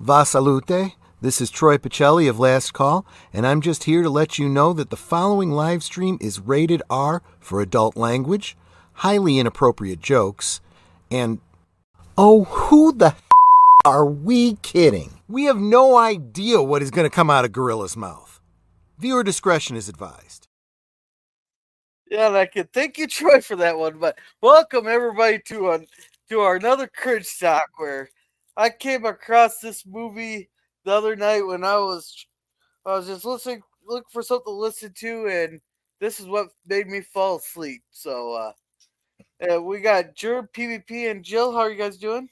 Va salute. This is Troy Pacelli of Last Call, and I'm just here to let you know that the following live stream is rated R for adult language, highly inappropriate jokes, and oh, who the are we kidding? We have no idea what is going to come out of Gorilla's mouth. Viewer discretion is advised. Yeah, and I can thank you, Troy, for that one. But welcome everybody to our another Cringestock, where I came across this movie the other night when I was just looking for something to listen to, and this is what made me fall asleep. So we got Jer, PvP, and Jill. How are you guys doing?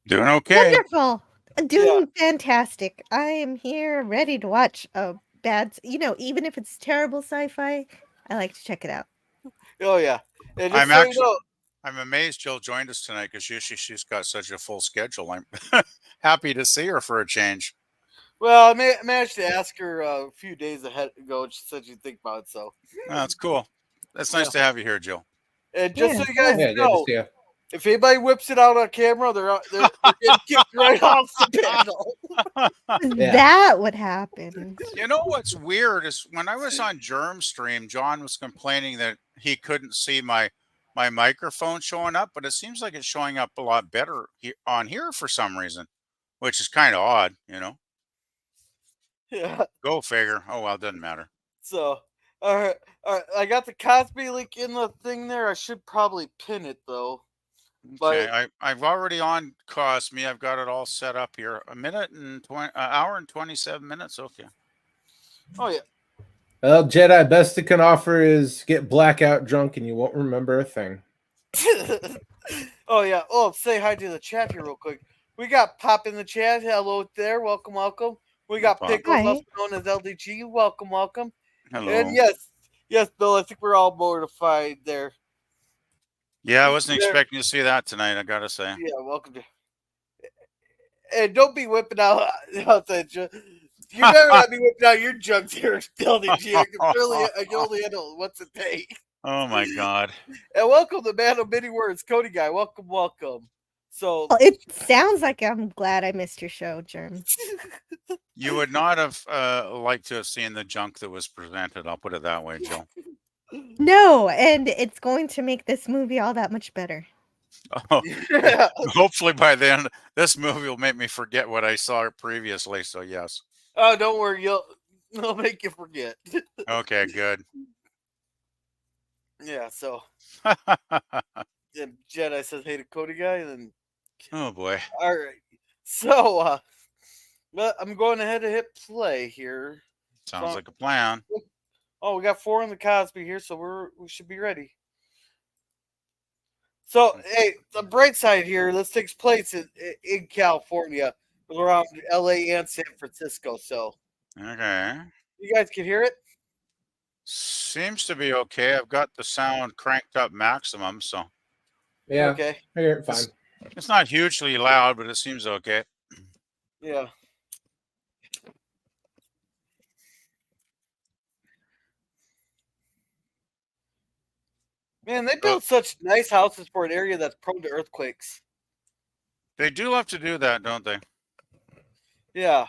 Doing okay. Wonderful. Doing fantastic. I am here ready to watch a bad, even if it's terrible sci-fi, I like to check it out. Oh yeah. And just I'm so actually, you know, I'm amazed Jill joined us tonight because usually she's got such a full schedule. I'm happy to see her for a change. well, I managed to ask her a few days ahead ago, and she said she'd think about it. So That's cool. That's nice to have you here, Jill. and just Yeah, so you guys Yeah, good to know, see you. if anybody whips it out on camera, they're getting kicked right off the panel. Yeah. That would happen. You know what's weird is when I was on Germ Stream, John was complaining that he couldn't see my microphone showing up, but it seems like it's showing up a lot better on here for some reason, which is kind of odd, Yeah. Go figure. Oh well, doesn't matter. So, all right. I got the Cosby link in the thing there. I should probably pin it though. Okay, I've already on Cosme. I've got it all set up here. Hour and 27 minutes. Okay. Oh yeah. Well, Jedi, best it can offer is get blackout drunk and you won't remember a thing. Oh yeah. Oh, say hi to the chat here real quick. We got Pop in the chat. Hello there. Welcome, welcome. We got Pop. Pickles, Hi. also known as LDG. Welcome, welcome. Hello. And yes, Bill. I think we're all mortified there. Yeah, I wasn't expecting to see that tonight, I gotta say. Yeah, welcome to. And don't be whipping out that. You never let me whip out your jugs here, LDG. I can only handle what's it take. Oh my god. And welcome the man of many words, Cody guy. Welcome, welcome. So Well, it sounds like I'm glad I missed your show, Germ. You would not have liked to have seen the junk that was presented, I'll put it that way, Jill. No, and it's going to make this movie all that much better. Oh, hopefully by then this movie will make me forget what I saw previously, so yes. Oh, don't worry, it'll make you forget. Okay, good. Yeah, so then Jedi says hey to Cody guy, and then Oh boy. all right. So well, I'm going ahead to hit play here. Sounds like a plan. Oh, we got 4 in the Cosby here, so we should be ready. So, hey, the bright side here, this takes place in California, around LA and San Francisco. So, Okay. you guys can hear it? Seems to be okay. I've got the sound cranked up maximum, so Yeah, Okay. I hear it fine. it's not hugely loud, but it seems okay. Yeah. Man, they build such nice houses for an area that's prone to earthquakes. They do love to do that, don't they? Yeah.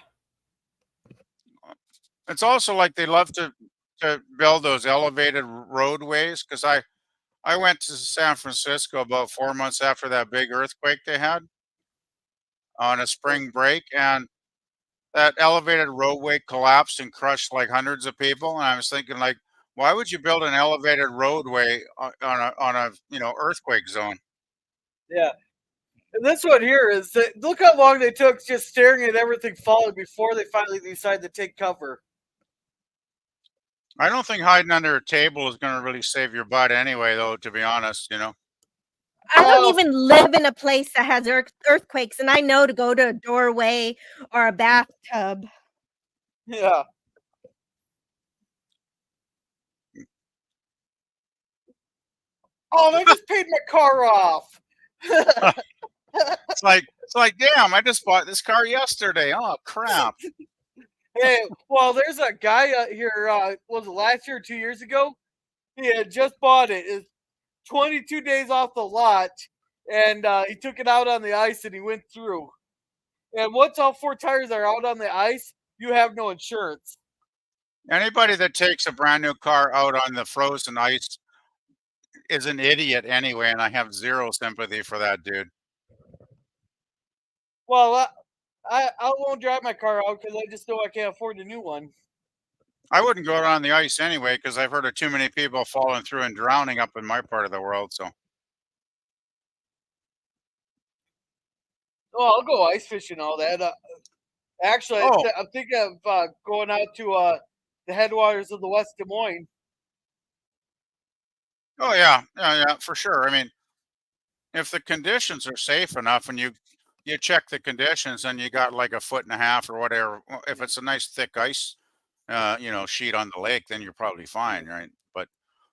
It's also like they love to build those elevated roadways, because I went to San Francisco about 4 months after that big earthquake they had on a spring break, and that elevated roadway collapsed and crushed like hundreds of people. And I was thinking, like, why would you build an elevated roadway on a earthquake zone? Yeah. And this one here is that look how long they took just staring at everything falling before they finally decided to take cover. I don't think hiding under a table is going to really save your butt anyway, though, to be honest, I Well- don't even live in a place that has earthquakes, and I know to go to a doorway or a bathtub. Yeah. Oh, they just paid my car off. It's like, damn, I just bought this car yesterday. Oh, crap. Hey, well, there's a guy here, was it last year or 2 years ago? He had just bought it. It's 22 days off the lot, and he took it out on the ice and he went through. And once all 4 tires are out on the ice, you have no insurance. Anybody that takes a brand new car out on the frozen ice is an idiot anyway, and I have zero sympathy for that dude. Well, I won't drive my car out because I just know I can't afford a new one. I wouldn't go out on the ice anyway because I've heard of too many people falling through and drowning up in my part of the world. So Oh, I'll go ice fishing and all that. Actually, Oh. I'm thinking of going out to the headwaters of the West Des Moines. Oh yeah, for sure. I mean, if the conditions are safe enough and you check the conditions and you got like a foot and a half or whatever, if it's a nice thick ice, sheet on the lake, then you're probably fine, right? But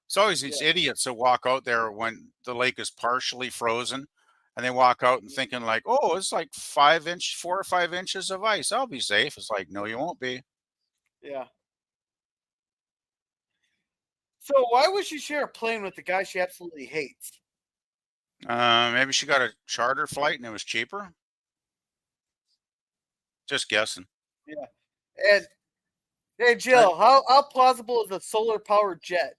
it's always these idiots that walk out there when the lake is partially frozen, and they walk out and thinking like, oh, it's like 4 or 5 inches of ice. I'll be safe. It's like, no, you won't be. Yeah. So why would she share a plane with the guy she absolutely hates? Maybe she got a charter flight and it was cheaper. Just guessing. Yeah. And hey, Jill, how plausible is a solar powered jet?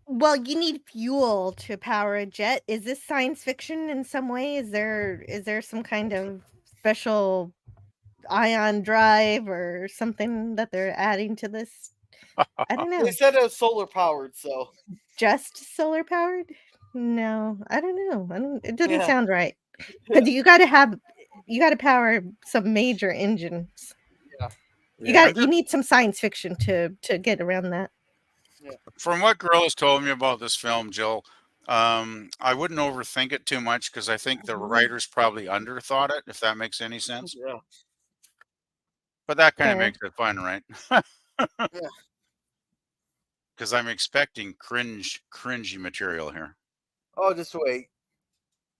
Well, you need fuel to power a jet. Is this science fiction in some way? Is there some kind of special ion drive or something that they're adding to this? I don't know. They said it was solar powered, so Just solar powered? No, I don't know. It doesn't Yeah. sound right. Because you got to power some major engines. Yeah. You need some science fiction to get around that. From what Gorilla's told me about this film, Jill, I wouldn't overthink it too much because I think the writers probably underthought it, if that makes any sense. Yeah. But that kind of Fair. makes it fun, right? Yeah. Because I'm expecting cringy material here. Oh, just wait.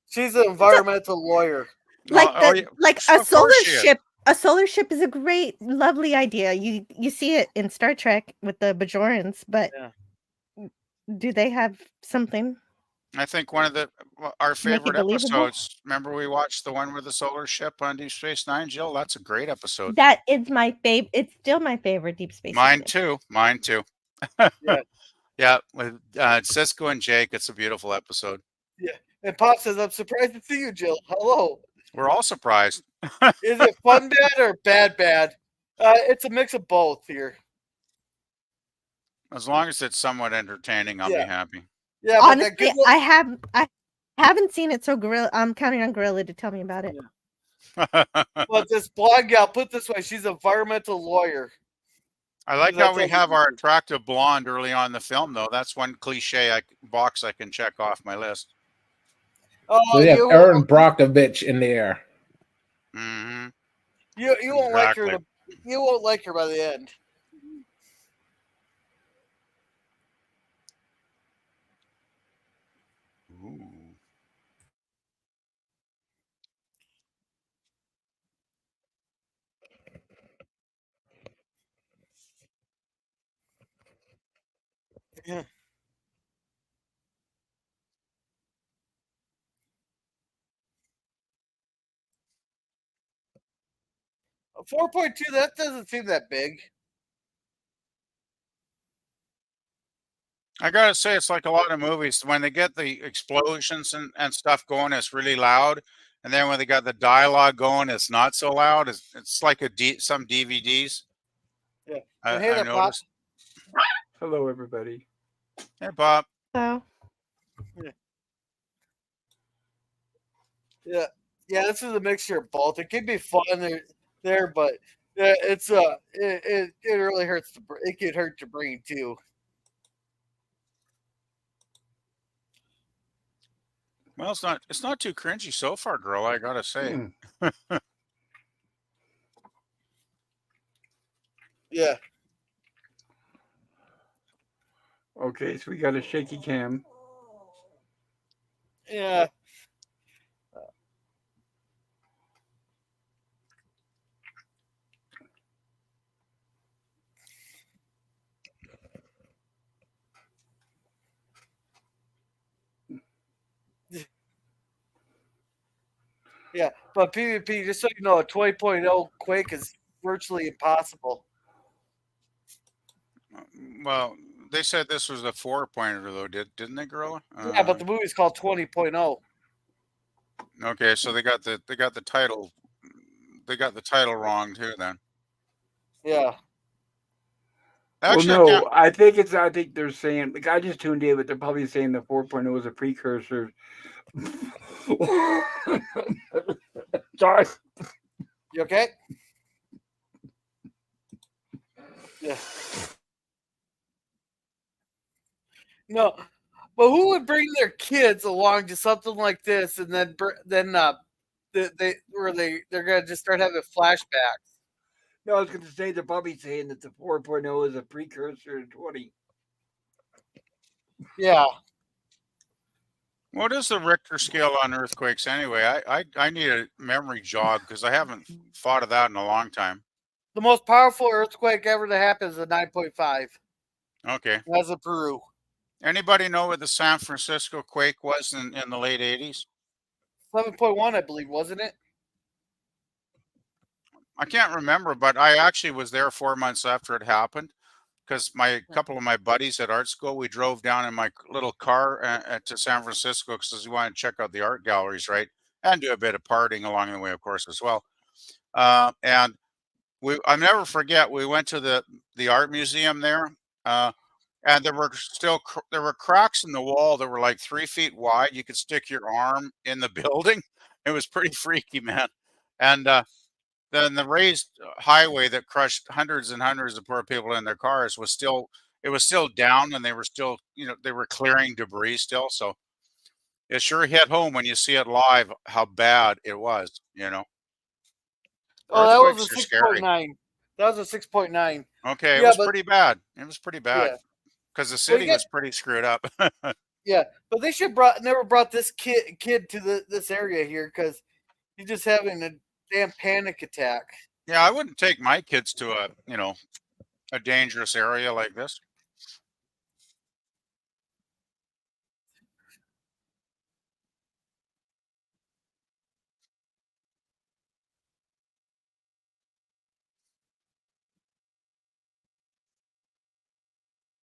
She's an environmental lawyer. Like Oh, yeah. like Of a course solar she is. ship. A solar ship is a great, lovely idea. You see it in Star Trek with the Bajorans, but Yeah. do they have something? I think one of our To make it favorite believable? episodes. Remember we watched the one with the solar ship on Deep Space Nine, Jill? That's a great episode. That is my favorite. It's still my favorite Deep Space Mine Nine. too. Mine too. Yeah. Yeah, with Cisco and Jake. It's a beautiful episode. Yeah. And Pop says, I'm surprised to see you, Jill. Hello. We're all surprised. Is it fun bad or bad bad? It's a mix of both here. As long as it's somewhat entertaining, I'll be happy. Yeah, Honestly, I haven't seen it, so I'm counting on Gorilla to tell me about it. But this blonde gal, put it this way, she's an environmental lawyer. I like how we have our attractive blonde early on in the film, though. That's one cliche box I can check off my list. Oh, So we have Erin Brockovich in the air. Mm-hmm. You won't like her. You won't like her by the end. Ooh. Yeah. 4.2, that doesn't seem that big. I gotta say, it's like a lot of movies. When they get the explosions and stuff going, it's really loud. And then when they got the dialogue going, it's not so loud. It's like some DVDs. Yeah. I noticed. Hello, everybody. Hey, Bob. So. Yeah. Yeah, this is a mixture of both. It can be fun there, but it's it really hurts. It can hurt your brain too. Well, it's not too cringy so far, girl. I gotta say. Yeah. Okay, so we got a shaky cam. Yeah. Yeah, but PvP, just so you know, a 20.0 Quake is virtually impossible. Well, they said this was a 4-pointer though, didn't they, Gorilla? Yeah, but the movie's called 20.0. Okay, so they got the title wrong too then. Yeah. Actually, well, I can't. no, I think they're saying, like, I just tuned in, but they're probably saying the 4.0 is a precursor. Sorry. You okay? Yeah. No, but who would bring their kids along to something like this, and then they're gonna just start having flashbacks? No, I was going to say they're probably saying that the 4.0 is a precursor to 20. Yeah. What is the Richter scale on earthquakes anyway? I need a memory jog because I haven't thought of that in a long time. The most powerful earthquake ever to happen is a 9.5. Okay. That's in Peru. Anybody know what the San Francisco quake was in the late 80s? 7.1, I believe, wasn't it? I can't remember, but I actually was there 4 months after it happened because my couple of my buddies at art school, we drove down in my little car to San Francisco because we wanted to check out the art galleries, right, and do a bit of partying along the way, of course, as well. And I'll never forget, we went to the art museum there, and there were cracks in the wall that were like 3 feet wide. You could stick your arm in the building. It was pretty freaky, man. And then the raised highway that crushed hundreds and hundreds of poor people in their cars was still down, and they were still, they were clearing debris still. So it sure hit home when you see it live how bad it was. Oh, that was a Earthquakes are scary. 6.9. That was a 6.9. Okay, it Yeah, was but pretty bad. It was pretty bad yeah. because the Well, you city got was pretty screwed up. yeah, but they should never brought this kid to this area here because he's just having a damn panic attack. Yeah, I wouldn't take my kids to a dangerous area like this.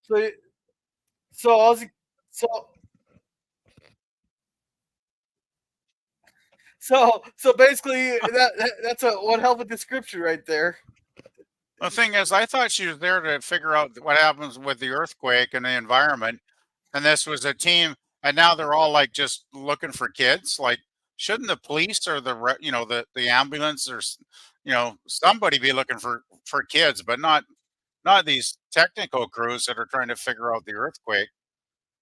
So so Ozzy, so so basically that's a one hell of a description right there. The thing is, I thought she was there to figure out what happens with the earthquake and the environment, and this was a team, and now they're all like just looking for kids. Like, shouldn't the police or the ambulance or somebody be looking for kids, but not these technical crews that are trying to figure out the earthquake.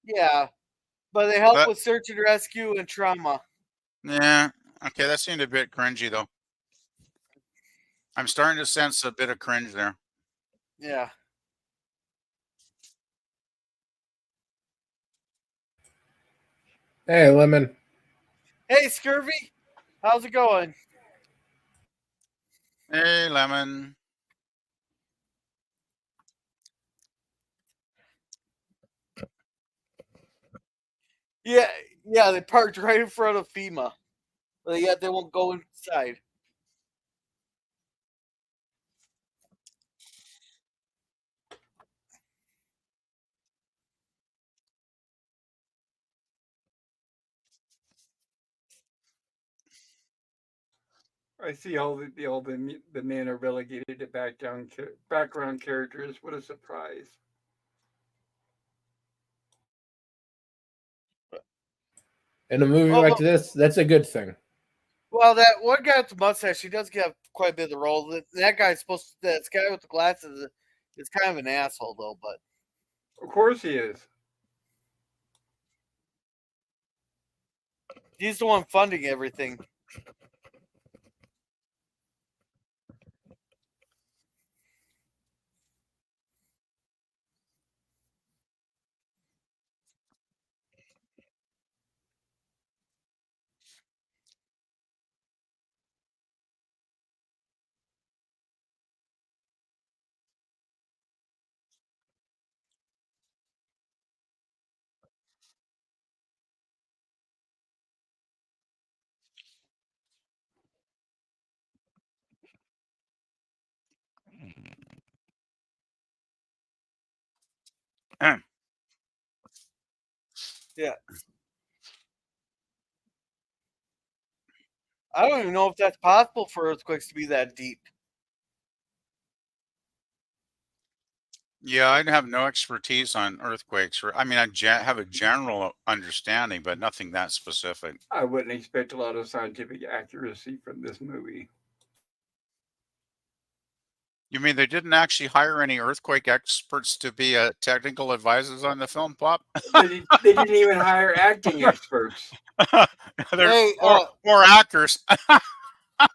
Yeah, but they help That with search and rescue and trauma. Yeah, okay, that seemed a bit cringy though. I'm starting to sense a bit of cringe there. Yeah. Hey, Lemon. Hey, Scurvy, how's it going? Hey, Lemon. Yeah, yeah, they parked right in front of FEMA. But yet they won't go inside. I see all the men are relegated to background characters. What a surprise! In a movie Oh, like this, that's a good thing. well, that one guy with the mustache, he does get quite a bit of the role. That guy's supposed to, that guy with the glasses is kind of an asshole, though, but Of course he is. he's the one funding everything. Yeah. I don't even know if that's possible for earthquakes to be that deep. Yeah, I'd have no expertise on earthquakes. I mean, I have a general understanding, but nothing that specific. I wouldn't expect a lot of scientific accuracy from this movie. You mean they didn't actually hire any earthquake experts to be technical advisors on the film, Pop? They didn't even hire acting experts. They're Hey, more actors.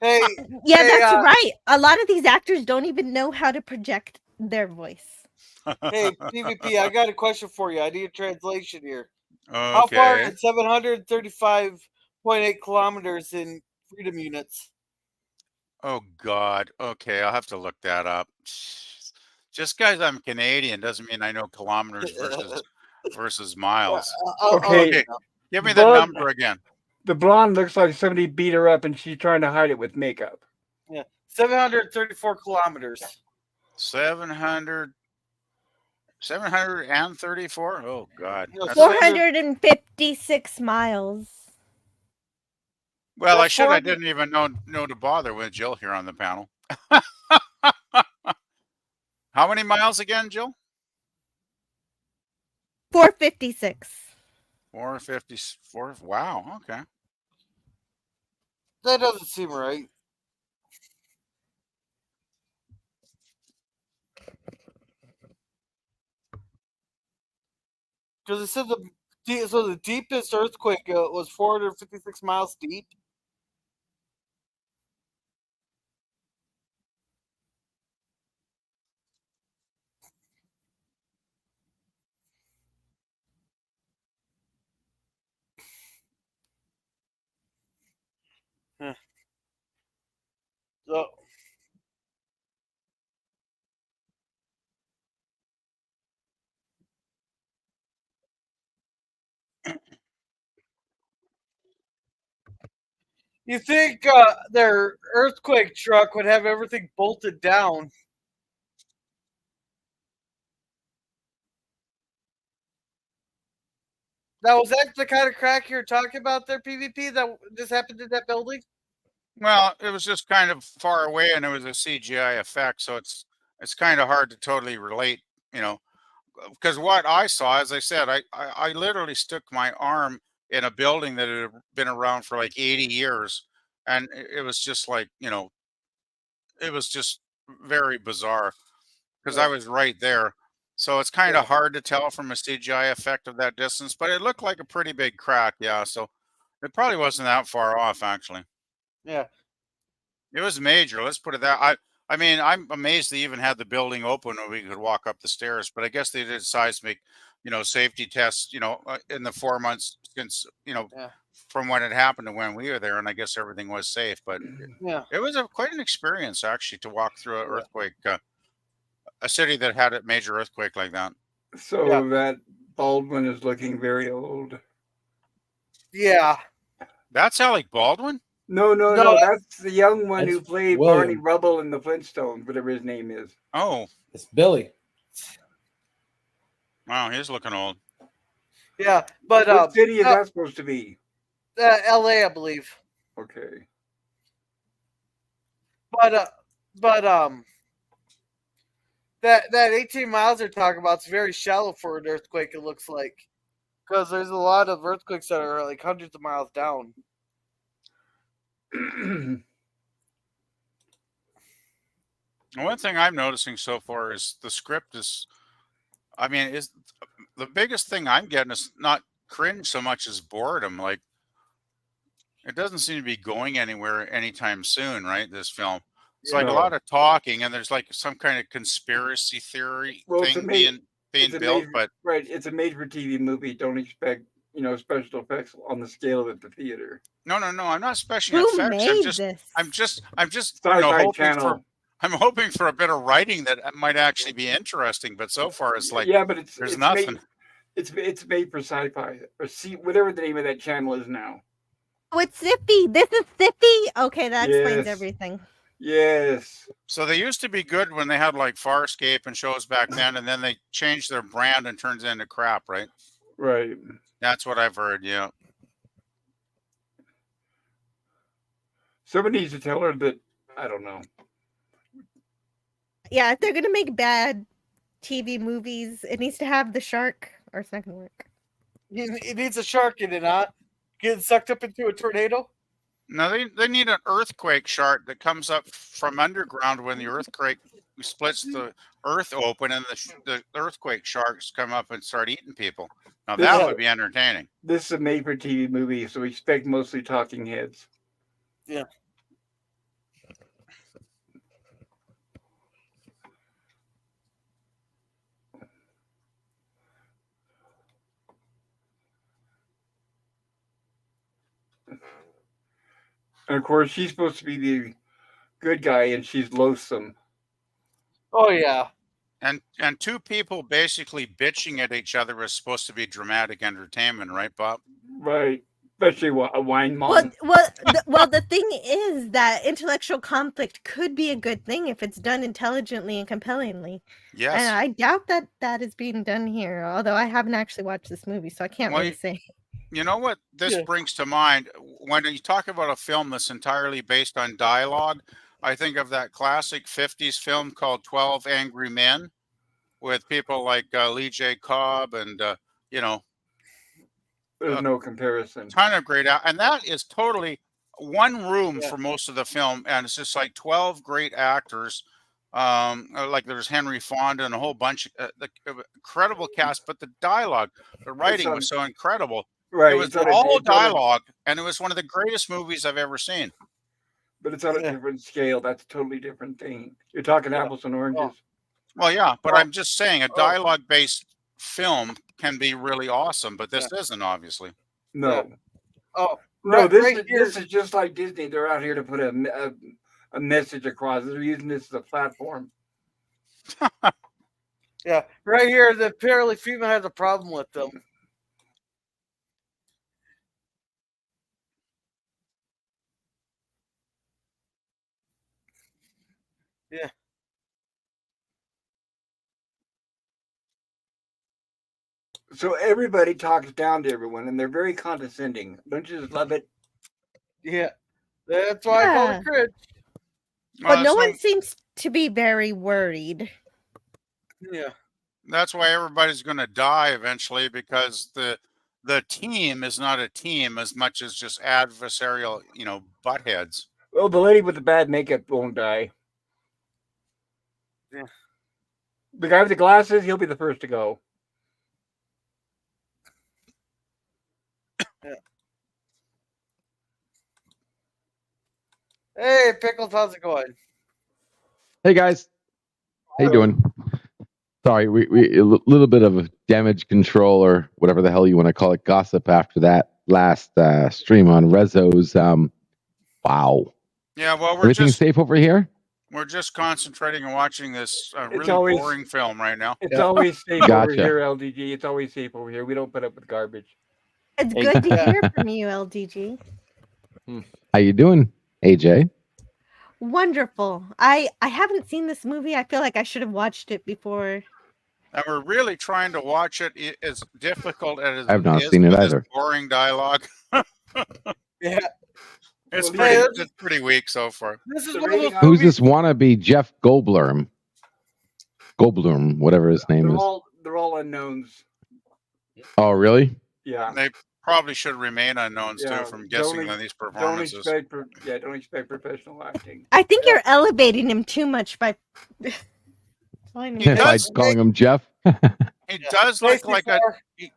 Hey, Yeah, Hey, that's right. A lot of these actors don't even know how to project their voice. hey, PvP, I got a question for you. I need a translation here. How far Okay. is 735.8 kilometers in freedom units? Oh God. Okay, I'll have to look that up. Just because I'm Canadian doesn't mean I know kilometers versus miles. Okay, Give me the number again. The blonde looks like somebody beat her up and she's trying to hide it with makeup. Yeah, 734 kilometers. 734? Oh God. No, That's 456 miles. well, That's I 400 didn't even know to bother with Jill here on the panel. How many miles again, Jill? 456. 454. Wow. Okay. That doesn't seem right. Because it said the deepest earthquake was 456 miles deep. Huh. So, you think their earthquake truck would have everything bolted down? Now, was that the kind of crack you were talking about there, PvP, that just happened in that building? Well, it was just kind of far away, and it was a CGI effect, so it's kind of hard to totally relate, you know, because what I saw, as I said, I literally stuck my arm in a building that had been around for like 80 years, and it was just like, it was just very bizarre because I was right there. So it's kind of hard to tell from a CGI effect of that distance, but it looked like a pretty big crack, yeah. So it probably wasn't that far off, actually. Yeah. It was major. Let's put it that. I mean, I'm amazed they even had the building open where we could walk up the stairs. But I guess they did seismic, safety tests, in the 4 months since, Yeah. from when it happened to when we were there, and I guess everything was safe. But Yeah. it was quite an experience actually to walk through an earthquake, a city that had a major earthquake like that. So that Baldwin is looking very old. Yeah. That's Alec Baldwin? No, that's the young one who That's played William. Barney Rubble in the Flintstones, whatever his name is. Oh, It's Billy. wow, he's looking old. Yeah, but What city is that supposed to be? LA, I believe. Okay. But that 18 miles they're talking about is very shallow for an earthquake. It looks like, because there's a lot of earthquakes that are like hundreds of miles down. One thing I'm noticing so far is the script is, I mean, is the biggest thing I'm getting is not cringe so much as boredom. Like, it doesn't seem to be going anywhere anytime soon, right? This film. It's like a lot of talking, and there's like some kind of conspiracy theory thing being built. But right, it's a made-for-TV movie. Don't expect special effects on the scale of it, the theater. No, I'm not special Who effects. made this? I'm just Sci-Fi Channel. I'm hoping for a bit of writing that might actually be interesting. But so far, it's like but there's nothing. It's made for sci-fi or whatever the name of that channel is now. Oh, it's Zippy. This is Zippy. Okay, that explains Yes. everything. Yes. So they used to be good when they had like Farscape and shows back then, and then they changed their brand and turns into crap, right? Right. That's what I've heard. Yeah. Somebody needs to tell her that. I don't know. Yeah, if they're gonna make bad TV movies, it needs to have the shark, or it's not gonna work. It needs a shark in it, huh? Getting sucked up into a tornado. No, they need an earthquake shark that comes up from underground when the earthquake splits the earth open, and the earthquake sharks come up and start eating people. Now that would be entertaining. This is a made-for-TV movie, so expect mostly talking heads. Yeah. And of course, she's supposed to be the good guy, and she's loathsome. Oh yeah. And two people basically bitching at each other is supposed to be dramatic entertainment, right, Bob? Right. Especially a wine mom. Well, the thing is that intellectual conflict could be a good thing if it's done intelligently and compellingly. Yes. And I doubt that that is being done here, although I haven't actually watched this movie, so I can't really say. You know what this brings to mind? When you talk about a film that's entirely based on dialogue, I think of that classic 50s film called 12 Angry Men with people like Lee J. Cobb and, There's no comparison. Ton of great, and that is totally one room for most of the film, and it's just like 12 great actors. Like there's Henry Fonda and a whole bunch of incredible cast, but the dialogue, the writing was so incredible. Right. It was all dialogue, and it was one of the greatest movies I've ever seen. But it's on a different scale. That's a totally different thing. You're talking apples and oranges. Well, yeah, but I'm just saying a dialogue-based film can be really awesome, but this isn't, obviously. No. Oh, no, this is just like Disney. They're out here to put a message across. They're using this as a platform. Yeah, right here, the apparently female has a problem with them. Yeah. So everybody talks down to everyone, and they're very condescending. Don't you just love it? Yeah, that's why I call it cringe. But no one seems to be very worried. Yeah. That's why everybody's going to die eventually, because the team is not a team as much as just adversarial, butt heads. Well, the lady with the bad makeup won't die. Yeah. The guy with the glasses, he'll be the first to go. Yeah. Hey, Pickles, how's it going? Hey guys, how you doing? Sorry, we a little bit of damage control or whatever the hell you want to call it, gossip after that last stream on Rezzo's. Wow. Yeah, well, everything's safe over here. We're just concentrating on watching this really boring film right now. It's always safe over here, LDG. It's always safe over here. We don't put up with garbage. It's good to hear from you, LDG. How you doing, AJ? Wonderful. I haven't seen this movie. I feel like I should have watched it before. And we're really trying to watch it. As difficult as I've not seen it either. Boring dialogue. Yeah. It's pretty weak so far. This is one of those Who's this wannabe Jeff Goldblum? Goldblum, whatever his name is. They're all unknowns. Oh, really? Yeah. They probably should remain unknowns too, from guessing on these performances. Don't expect professional acting. I think you're elevating him too much by calling him Jeff. He does look like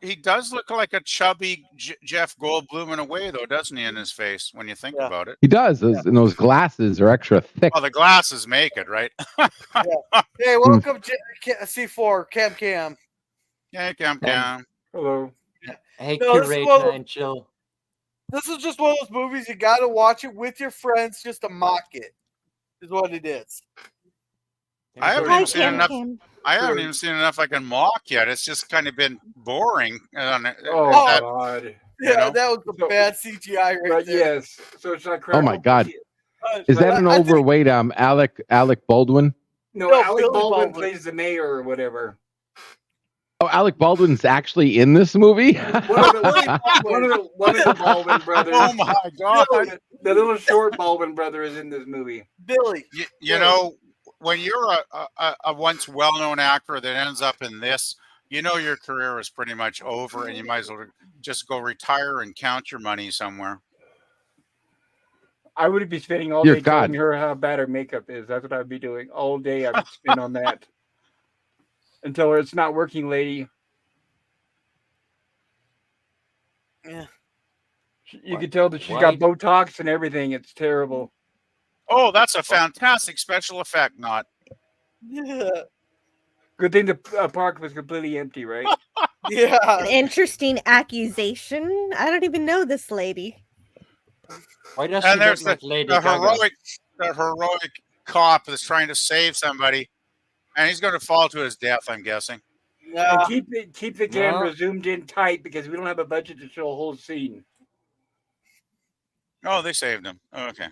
he does look like a chubby Jeff Goldblum in a way, though, doesn't he? In his face, when you think about it, He does. And those glasses are extra thick. Well, the glasses make it, right? Hey, welcome to C4 Cam. Yeah, Cam. Hello. Hey, No, Chill. This is just one of those movies you got to watch it with your friends just to mock it. Is what it is. I haven't even seen enough. I haven't even seen enough I can mock yet. It's just kind of been boring. God. Yeah, that was the bad CGI right there. Yes. So it's not Oh my God. Is that an I think- overweight Alec Baldwin? No, No, Alec Billy Baldwin Baldwin. plays the mayor or whatever. Oh, Alec Baldwin's actually in this movie. One of the Baldwin brothers. Oh my God! The little short Baldwin brother is in this movie. Billy. You know, when you're a once well-known actor that ends up in this, you know your career is pretty much over, and you might as well just go retire and count your money somewhere. I would be spending all Dear day God. telling her how bad her makeup is. That's what I'd be doing all day. I'd spend on that and tell her it's not working, lady. Yeah. You can tell that she's Why? got Botox and everything. It's terrible. Oh, that's a fantastic special effect, not. Yeah. Good thing the park was completely empty, right? An Yeah. interesting accusation. I don't even know this lady. Why does she And look there's like Lady the Gaga? heroic cop that's trying to save somebody, and he's going to fall to his death, I'm guessing. Yeah. And keep the camera zoomed in tight because we don't have a budget to show a whole scene. Oh, they saved him. Oh, okay.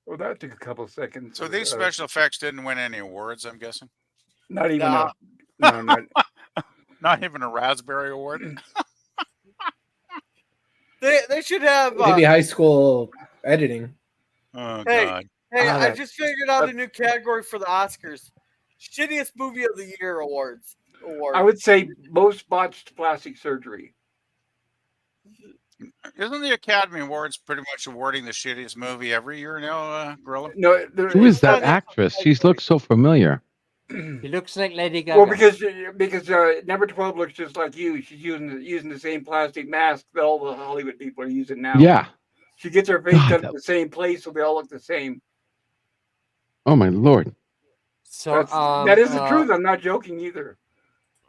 Well, that took a couple seconds. So these special effects didn't win any awards, I'm guessing. Not even Nah. no, not Not even a Raspberry Award. They should have. Maybe high school editing. Oh Hey. God. Hey, Ah, I that- just figured out a new category for the Oscars: shittiest movie of the year awards. I would say most botched plastic surgery. Isn't the Academy Awards pretty much awarding the shittiest movie every year now, Gorilla? No, Who is that actress? She looks so familiar. He looks like Lady Gaga. Well, because number 12 looks just like you. She's using the same plastic mask that all the Hollywood people are using now. Yeah. She gets her face God, done that- in the same place, so they all look the same. Oh my Lord. so That is the truth. I'm not joking either.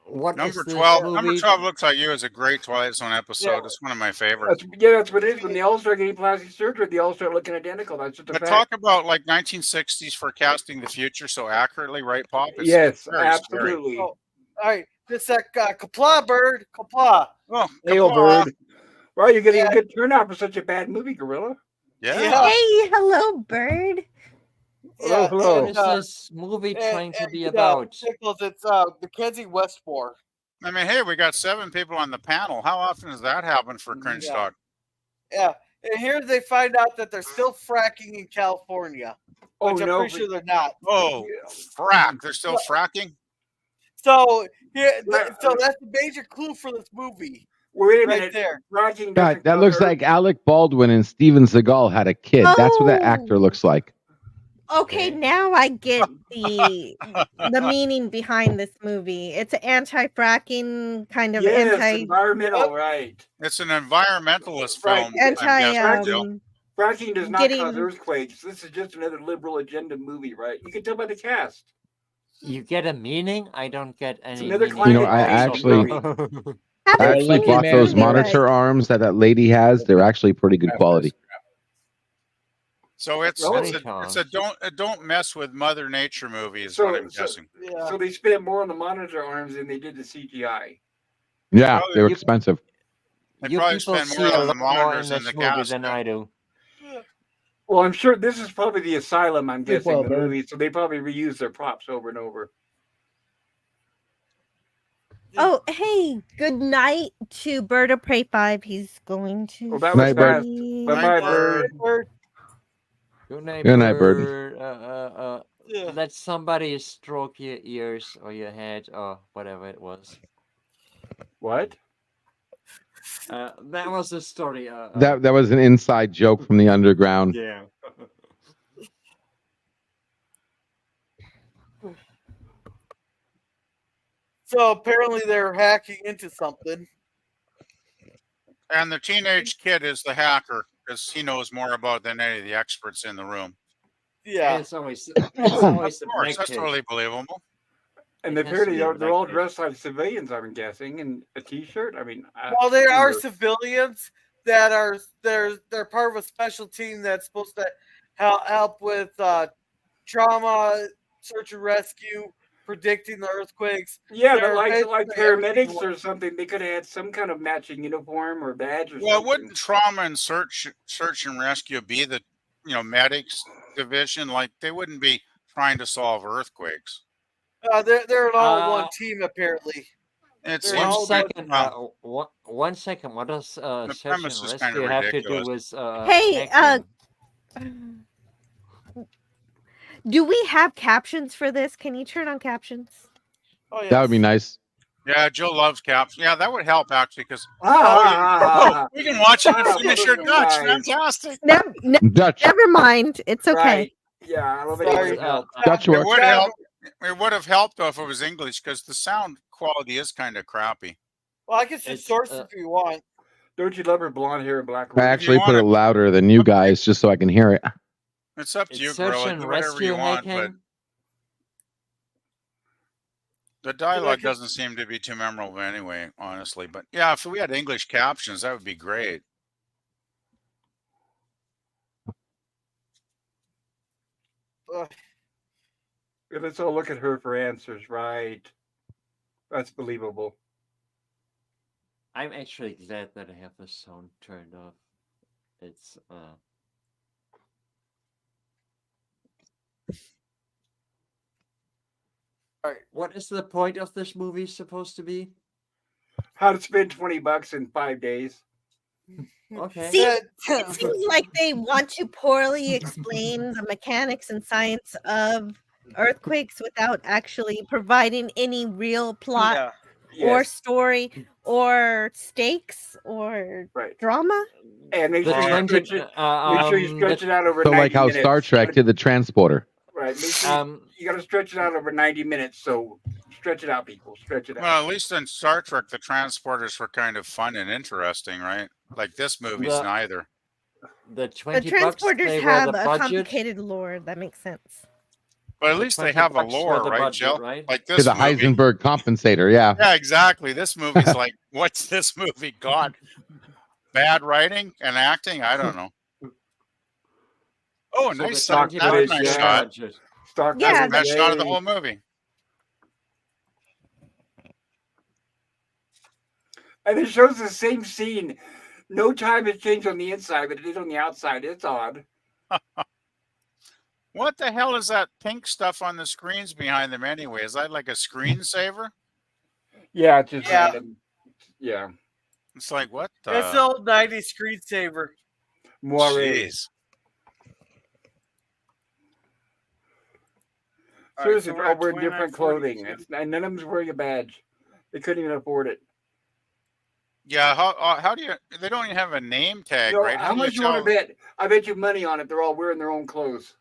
What Number is this 12. movie? Number 12 looks like you is a great Twilight Zone episode. Yeah. It's one of my favorites. That's what it is. When they all start getting plastic surgery, they all start looking identical. That's just a But fact. talk about like 1960s forecasting the future so accurately, right, Pop? It's Yes, very scary. absolutely. Oh, all right, this Kapla bird, Kapla. Oh, Hail come on. bird. Well, you're getting Yeah. a good turnout for such a bad movie, Gorilla. Yeah. Hey, hello, bird. Hello, hello. What is this movie trying to be about? Pickles, it's McKenzie Westmore. I mean, hey, we got 7 people on the panel. How often does that happen for Cringestock? Yeah, and here they find out that they're still fracking in California, Oh, which I'm no. pretty sure they're not. Oh, frack. They're still fracking? So so that's the major clue for this movie, Wait a right minute. there. Fracking God, doesn't that looks cover- like Alec Baldwin and Steven Seagal had a kid. That's what that actor Oh. looks like. Okay, now I get the meaning behind this movie. It's an anti-fracking kind of Yes, anti environmental, right. It's an environmentalist Right. film. I'm guessing, Jill. Fracking does not Getting- cause earthquakes. This is just another liberal agenda movie, right? You can tell by the cast. You get a meaning? I don't get any. another meaning. climate You know, I actually- Have I a actually lucky bought man. those You're monitor right. arms that lady has. They're actually pretty good quality. So it's Really, a don't mess with Mother Nature movie is So- what I'm so- guessing. Yeah. So they spent more on the monitor arms than they did the CGI. Yeah, Well, they're you- expensive. They You probably people spend see more a on the lot more in monitors this than the movie cast. than I do. Well, I'm sure this is probably the Asylum, I'm Sleep guessing, well, the bird. movie. So they probably reuse their props over and over. Oh, hey, good night to Bird of Prey 5. He's going to. Well, that was Night, Bird. fast. sleep. Bye-bye, Night, bird. Good night, Good night, Bird. Yeah. Let somebody stroke your ears or your head or whatever it was. What? That was the story. That was an inside joke from the underground. Yeah. So apparently they're hacking into something. And the teenage kid is the hacker because he knows more about than any of the experts in the room. Yeah. It's always Of the course, black that's kid. totally believable. And It has to apparently be a they're all black kid. dressed like civilians, I'm guessing, in a t-shirt. I mean, Well, there are either. civilians that are they're part of a special team that's supposed to help with trauma, search and rescue, predicting the earthquakes. Yeah, They're but like basically everything paramedics or something, they could have had some kind of matching uniform or badge or Well, something. wouldn't trauma and search and rescue be the medics division? Like they wouldn't be trying to solve earthquakes. They're an all-in-one team apparently. It They're seems all like, Second, well, 1 second. What does the search premise and is kind of rescue have to do ridiculous. with Hey, hacking? do we have captions for this? Can you turn on captions? Oh, That would be nice. Yeah, Joe loves caps. Yeah, that would help actually because we can watch it and finish your Dutch. Fantastic. Dutch. Never mind. It's okay. Right. Yeah, I love it. Sorry. It help. Dutch It works. would help. It would have helped though if it was English because the sound quality is kind of crappy. Well, I can see source if you want. Don't you love her blonde hair and black? I actually put it louder than you guys just so I can hear it. It's up to you, search Gorilla. and Do whatever you rescue want, but hacking. the dialogue doesn't seem to be too memorable anyway, honestly. But yeah, if we had English captions, that would be great. Let's all look at her for answers, right? That's believable. I'm actually glad that I have the sound turned off. It's What is the point of this movie supposed to be? How to spend $20 in 5 days. Okay. It seems like they want to poorly explain the mechanics and science of earthquakes without actually providing any real plot or story or stakes or drama. And make The sure you 20 stretch it. Make sure you stretch it out over So 90 like how minutes. Star Trek did the transporter. Right. Make sure you got to stretch it out over 90 minutes. So stretch it out, people. Stretch it out. Well, at least in Star Trek, the transporters were kind of fun and interesting, right? Like this movie's The- neither. The The 20 transporters they have were the a budget. complicated lore. That makes sense. But at least they 20 have a bucks lore, for the right, budget, Jill? right? Like To this the movie. Heisenberg compensator, yeah. Yeah, exactly. This movie's like, what's this movie got? Bad writing and acting? I don't know. Oh, So nice. the That's 20 a bucks nice for shot. budget. Stock That's Yeah, the best footage, shot of the yay. whole movie. And it shows the same scene. No time has changed on the inside, but it is on the outside. It's odd. What the hell is that pink stuff on the screens behind them anyway? Is that like a screensaver? Yeah, it's just random. Yeah. It's like, what the? That's the old 90s screensaver. Moire. Jeez. Seriously, so they're we're all at wearing different 29.42. clothing. And none of them's wearing a badge. They couldn't even afford it. Yeah, how do you? They don't even have a name tag, No, right? how do much you want to bet? I bet you money on it. They're all wearing their own clothes.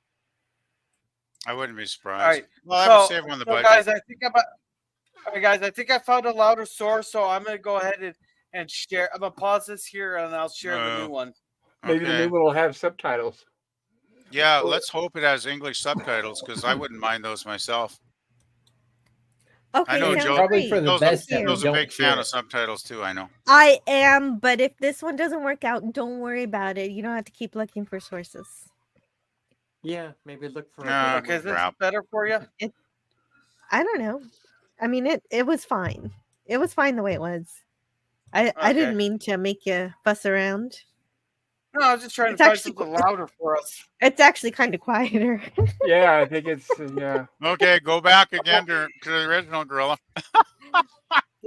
I wouldn't be surprised. All right. Well, I would save on the budget. guys, I think I found a louder source, so I'm gonna go ahead and share. I'm gonna pause this here and I'll share the new one. Maybe the Okay. new one will have subtitles. Yeah, let's hope it has English subtitles because I wouldn't mind those myself. Okay, I know sounds Joe. Probably great. for the Joe's best a, that we Joe's a don't big fan hear of subtitles too. I know. I am, but if this one doesn't work out, don't worry about it. You don't have to keep looking for sources. Yeah, maybe look for No, a Okay, is this crap. better for you? I don't know. I mean, it was fine. It was fine the way it was. I didn't Okay. mean to make you fuss around. No, I was just trying It's to find actually something louder for us. It's actually kind of quieter. Yeah, I think it's yeah. Okay, go back again to the original Gorilla.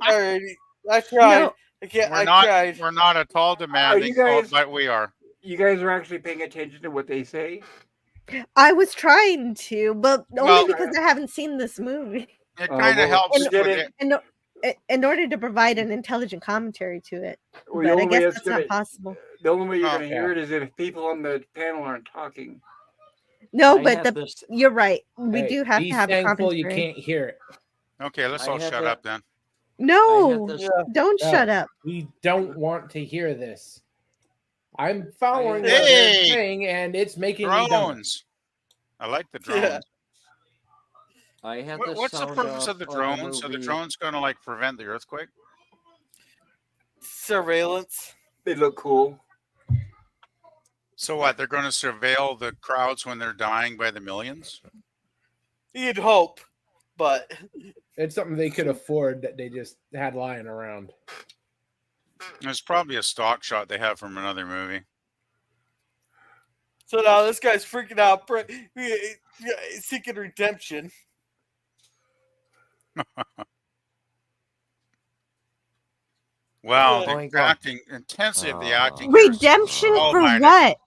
Alrighty, I tried. No. I can't. We're I not. tried. We're not at all demanding, guys- but we are. You guys are actually paying attention to what they say. I was trying to, but only Well- because I haven't seen this movie. It kind of well, helps. get with it. it. In order to provide an intelligent commentary to it. Well, the But I only way guess it's that's gonna- not possible. The only way you're Oh, going to hear it is if people on the panel aren't talking. No, I but have the this. you're right. We Hey, do have be to have a thankful you commentary. can't hear it. Okay, let's I all have shut a- up then. No, this- don't No. shut up. We don't want to hear this. I'm following Hey! what they're saying, and it's making me dumb. Drones. I like the drones. Yeah. I have What's the sound purpose off of the on drones? Are the movie. drones going to like prevent the earthquake? Surveillance. They look cool. So what? They're going to surveil the crowds when they're dying by the millions? You'd hope. but It's something they could afford that they just had lying around. It's probably a stock shot they have from another movie. so now this guy's freaking out, seeking redemption. Wow, Yeah. Oh my the God. acting intensity of the acting. here is Redemption so for minor. what?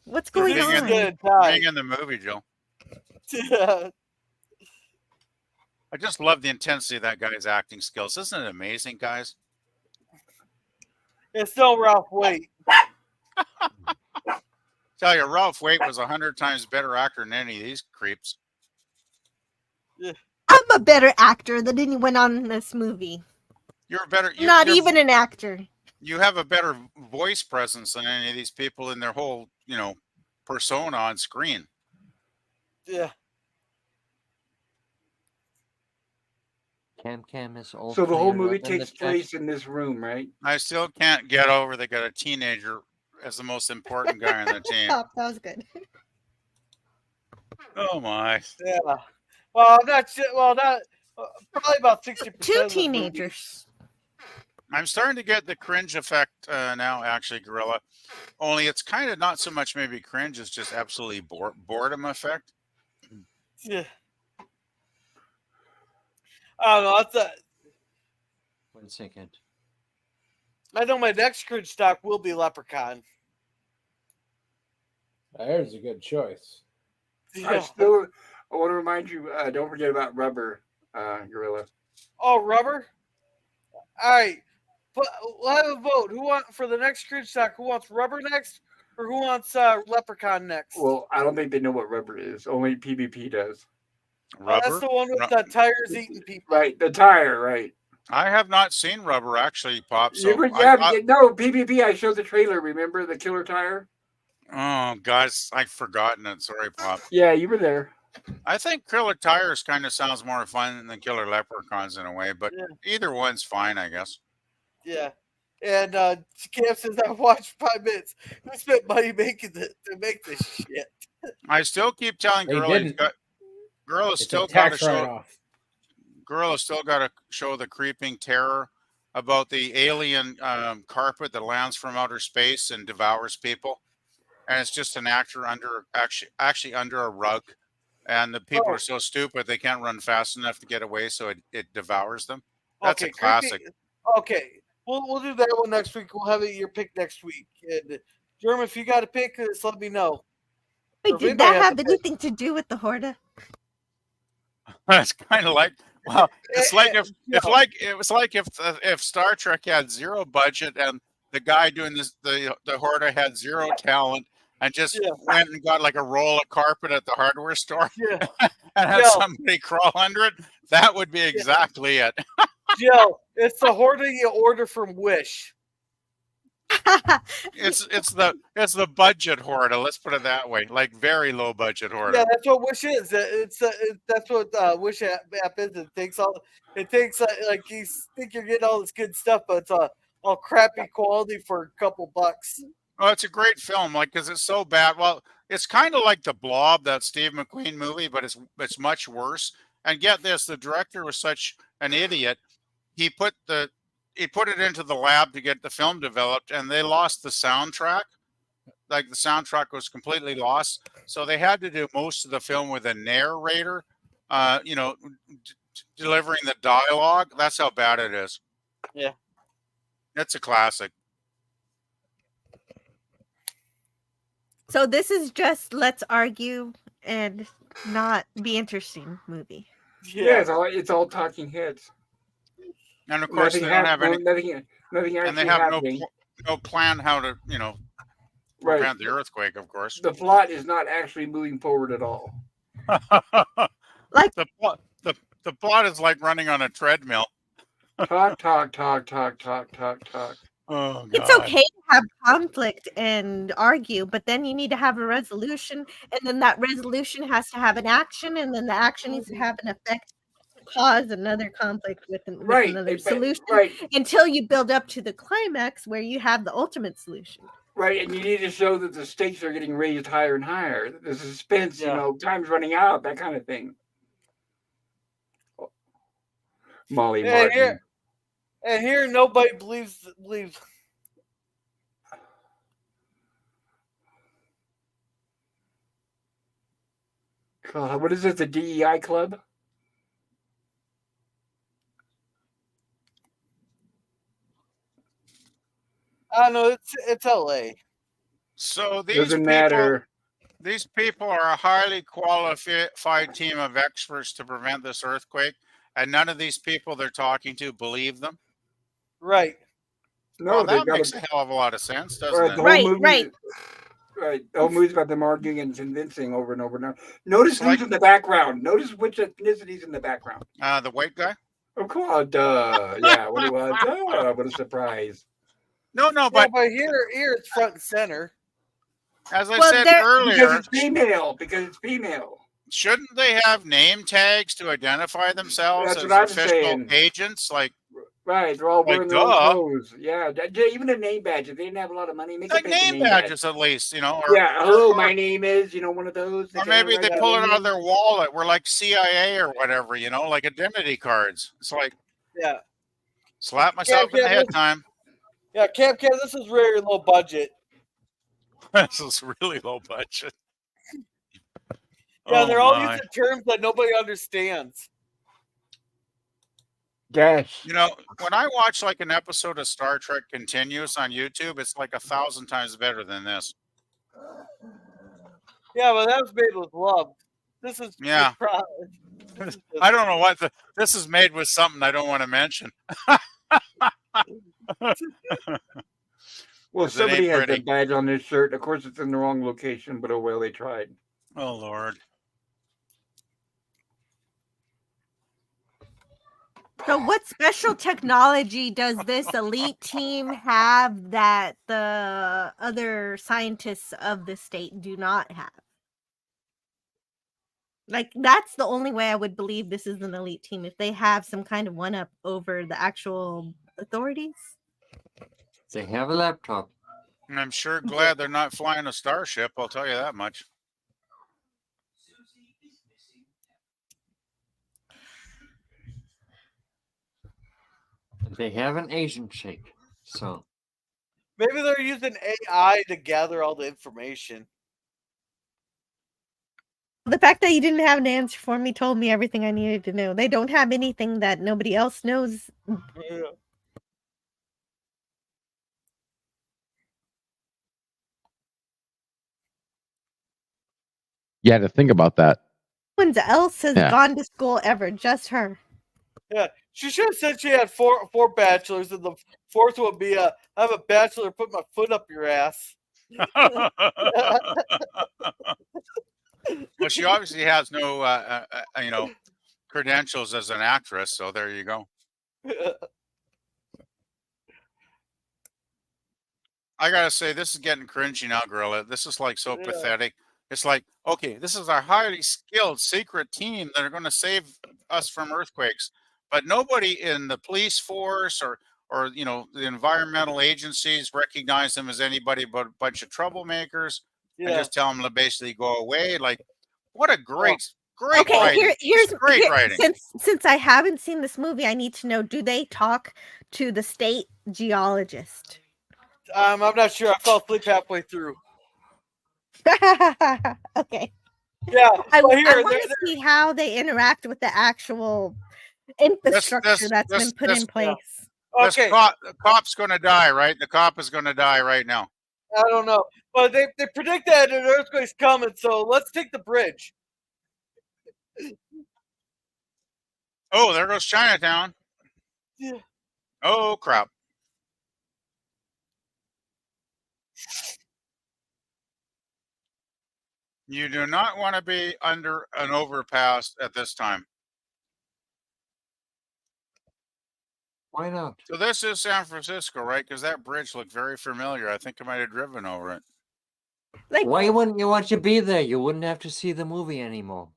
What's Because going he's on? gonna die. Being in the movie, Joe. Yeah. I just love the intensity of that guy's acting skills. Isn't it amazing, guys? It's no Ralph Waite. Tell you, Ralph Waite was 100 times better actor than any of these creeps. I'm a better actor than anyone on this movie. You're better. Not even an actor. You have a better voice presence than any of these people in their whole, persona on screen. Yeah. Cam is all So the whole cleared movie up in the takes chat. place in this room, right? I still can't get over they got a teenager as the most important guy on the team. Oh, that was good. Oh my! Yeah. Well, not probably about 60%. Two of the movie. teenagers. I'm starting to get the cringe effect now. Actually, Gorilla. Only it's kind of not so much maybe cringe; it's just absolutely boredom effect. Yeah. I don't know. 1 second. I know my next Cringestock will be Leprechaun. There's a good choice. Yeah. I want to remind you, don't forget about Rubber, Gorilla. Oh, Rubber? All right. But we'll have a vote. Who wants for the next Cringestock? Who wants Rubber next, or who wants Leprechaun next? Well, I don't think they know what Rubber is. Only PvP does. Rubber. That's the one with the tires eating people. Right, the tire, right. I have not seen Rubber actually, Pop. So No, PvP. I showed the trailer. Remember the killer tire? oh, guys, I've forgotten it. Sorry, Pop. Yeah, you were there. I think Killer Tires kind of sounds more fun than Killer Leprechauns in a way, but either one's fine, I guess. Yeah. And Cam says I watched 5 minutes. Who spent money to make this shit? I still keep telling They Gorilla, didn't. Gorilla's It's still a got to tax show. write-off. Gorilla's still got to show the creeping terror about the alien carpet that lands from outer space and devours people, and it's just an actor actually under a rug, and the people are so stupid they can't run fast enough to get away, so it devours them. That's a classic. Okay. We'll do that one next week. We'll have it your pick next week. And Jeremy, if you got a pick, just let me know. Wait, did that have anything to do with the Horda? It's kind of like, well, it's like if Star Trek had zero budget and the guy doing this, the Horda had zero talent and just went and got like a roll of carpet at the hardware store and had somebody crawl under it. That would be exactly it. Joe, it's the Horda you order from Wish. It's the budget Horda. Let's put it that way, like very low budget Horda. Yeah, that's what Wish is. That's what Wish app is. It takes like you think you're getting all this good stuff, but it's all crappy quality for a couple bucks. Oh, it's a great film, like because it's so bad. Well, it's kind of like The Blob, that Steve McQueen movie, but it's much worse. And get this, the director was such an idiot. He put it into the lab to get the film developed, and they lost the soundtrack. Like the soundtrack was completely lost, so they had to do most of the film with a narrator, delivering the dialogue. That's how bad it is. Yeah, it's a classic. So this is just let's argue and not be interesting movie. Yeah, it's all talking heads. And of course, nothing they don't have any. Nothing and they have no plan how to, prevent the earthquake. Of course, the plot is not actually moving forward at all. Like the plot is like running on a treadmill. Talk. Oh, God. It's okay to have conflict and argue, but then you need to have a resolution, and then that resolution has to have an action, and then the action needs to have an effect to cause another conflict with another solution until you build up to the climax where you have the ultimate solution. Right, and you need to show that the stakes are getting raised higher and higher. The suspense, time's running out, that kind of thing. Molly And Martin. here nobody believes. God, what is this? The DEI club? I don't know. It's LA. So Doesn't matter. these people are a highly qualified team of experts to prevent this earthquake, and none of these people they're talking to believe them. Right. No, Well, they that got makes a hell of a lot of sense, doesn't right. it? The whole Right, movie, right. right. The whole movie's about them arguing and convincing over and over and over. Notice It's who's like- in the background. Notice which ethnicity's in the background. The white guy? Of course, duh. Yeah, what it was. Duh, what a surprise. No, Yeah, but but here it's front and center. as I Well, said there- Because earlier, it's female. Because it's female. shouldn't they have name tags to identify themselves That's as what I'm official saying. agents? Like, Right, they're all Like, wearing their own duh. clothes. Yeah, even a name badge. If they didn't have a lot of money, make like a fake name badge. badges at least, you know? Or, Yeah, hello, my name is, one of those. or maybe they write pull their it out of name. their wallet. We're like CIA or whatever, you know, like identity cards. It's like, Yeah. slap myself in the head time. Yeah, Camp Cam, this is very low budget. This is really low budget. Yeah, Oh, they're all my. using terms that nobody understands. Yes. You know, when I watch like an episode of Star Trek Continuous on YouTube, it's like 1,000 times better than this. Yeah, but that was made with love. This is Yeah. I don't know what this is made with something I don't want to mention. Well, 'Cause it somebody ain't has pretty. that badge on their shirt. Of course, it's in the wrong location, but oh well, they tried. Oh, Lord. So, what special technology does this elite team have that the other scientists of the state do not have? Like, that's the only way I would believe this is an elite team, if they have some kind of one up over the actual authorities. They have a laptop. And I'm sure glad they're not flying a starship, I'll tell you that much. They have an Asian chick. So Maybe they're using AI to gather all the information. The fact that you didn't have an answer for me told me everything I needed to know. They don't have anything that nobody else knows. Yeah. You had to think about that. No one else has Yeah. gone to school ever, just her. Yeah, she should have said she had four bachelors, and the fourth would be I have a bachelor, put my foot up your ass. Well, she obviously has no, credentials as an actress, so there you go. I gotta say, this is getting cringy now, Gorilla. This is like so Yeah. pathetic. It's like, okay, this is our highly skilled secret team that are going to save us from earthquakes, but nobody in the police force or the environmental agencies recognize them as anybody but a bunch of troublemakers and Yeah. just tell them to basically go away. Like, what a great Okay, writing. here's Great writing. Since I haven't seen this movie, I need to know: do they talk to the state geologist? I'm not sure. I fell asleep halfway through. Okay, Yeah, I but here, want to see how they interact with the actual infrastructure that's been put in place. okay. The cop's going to die, right? The cop is going to die right now. I don't know, but they predict that an earthquake's coming, so let's take the bridge. Oh, there goes Chinatown. Yeah. Oh, crap. You do not want to be under an overpass at this time. why not? So this is San Francisco, right? Because that bridge looked very familiar. I think I might have driven over it. Like, Why wouldn't you want to be there? You wouldn't have to see the movie anymore.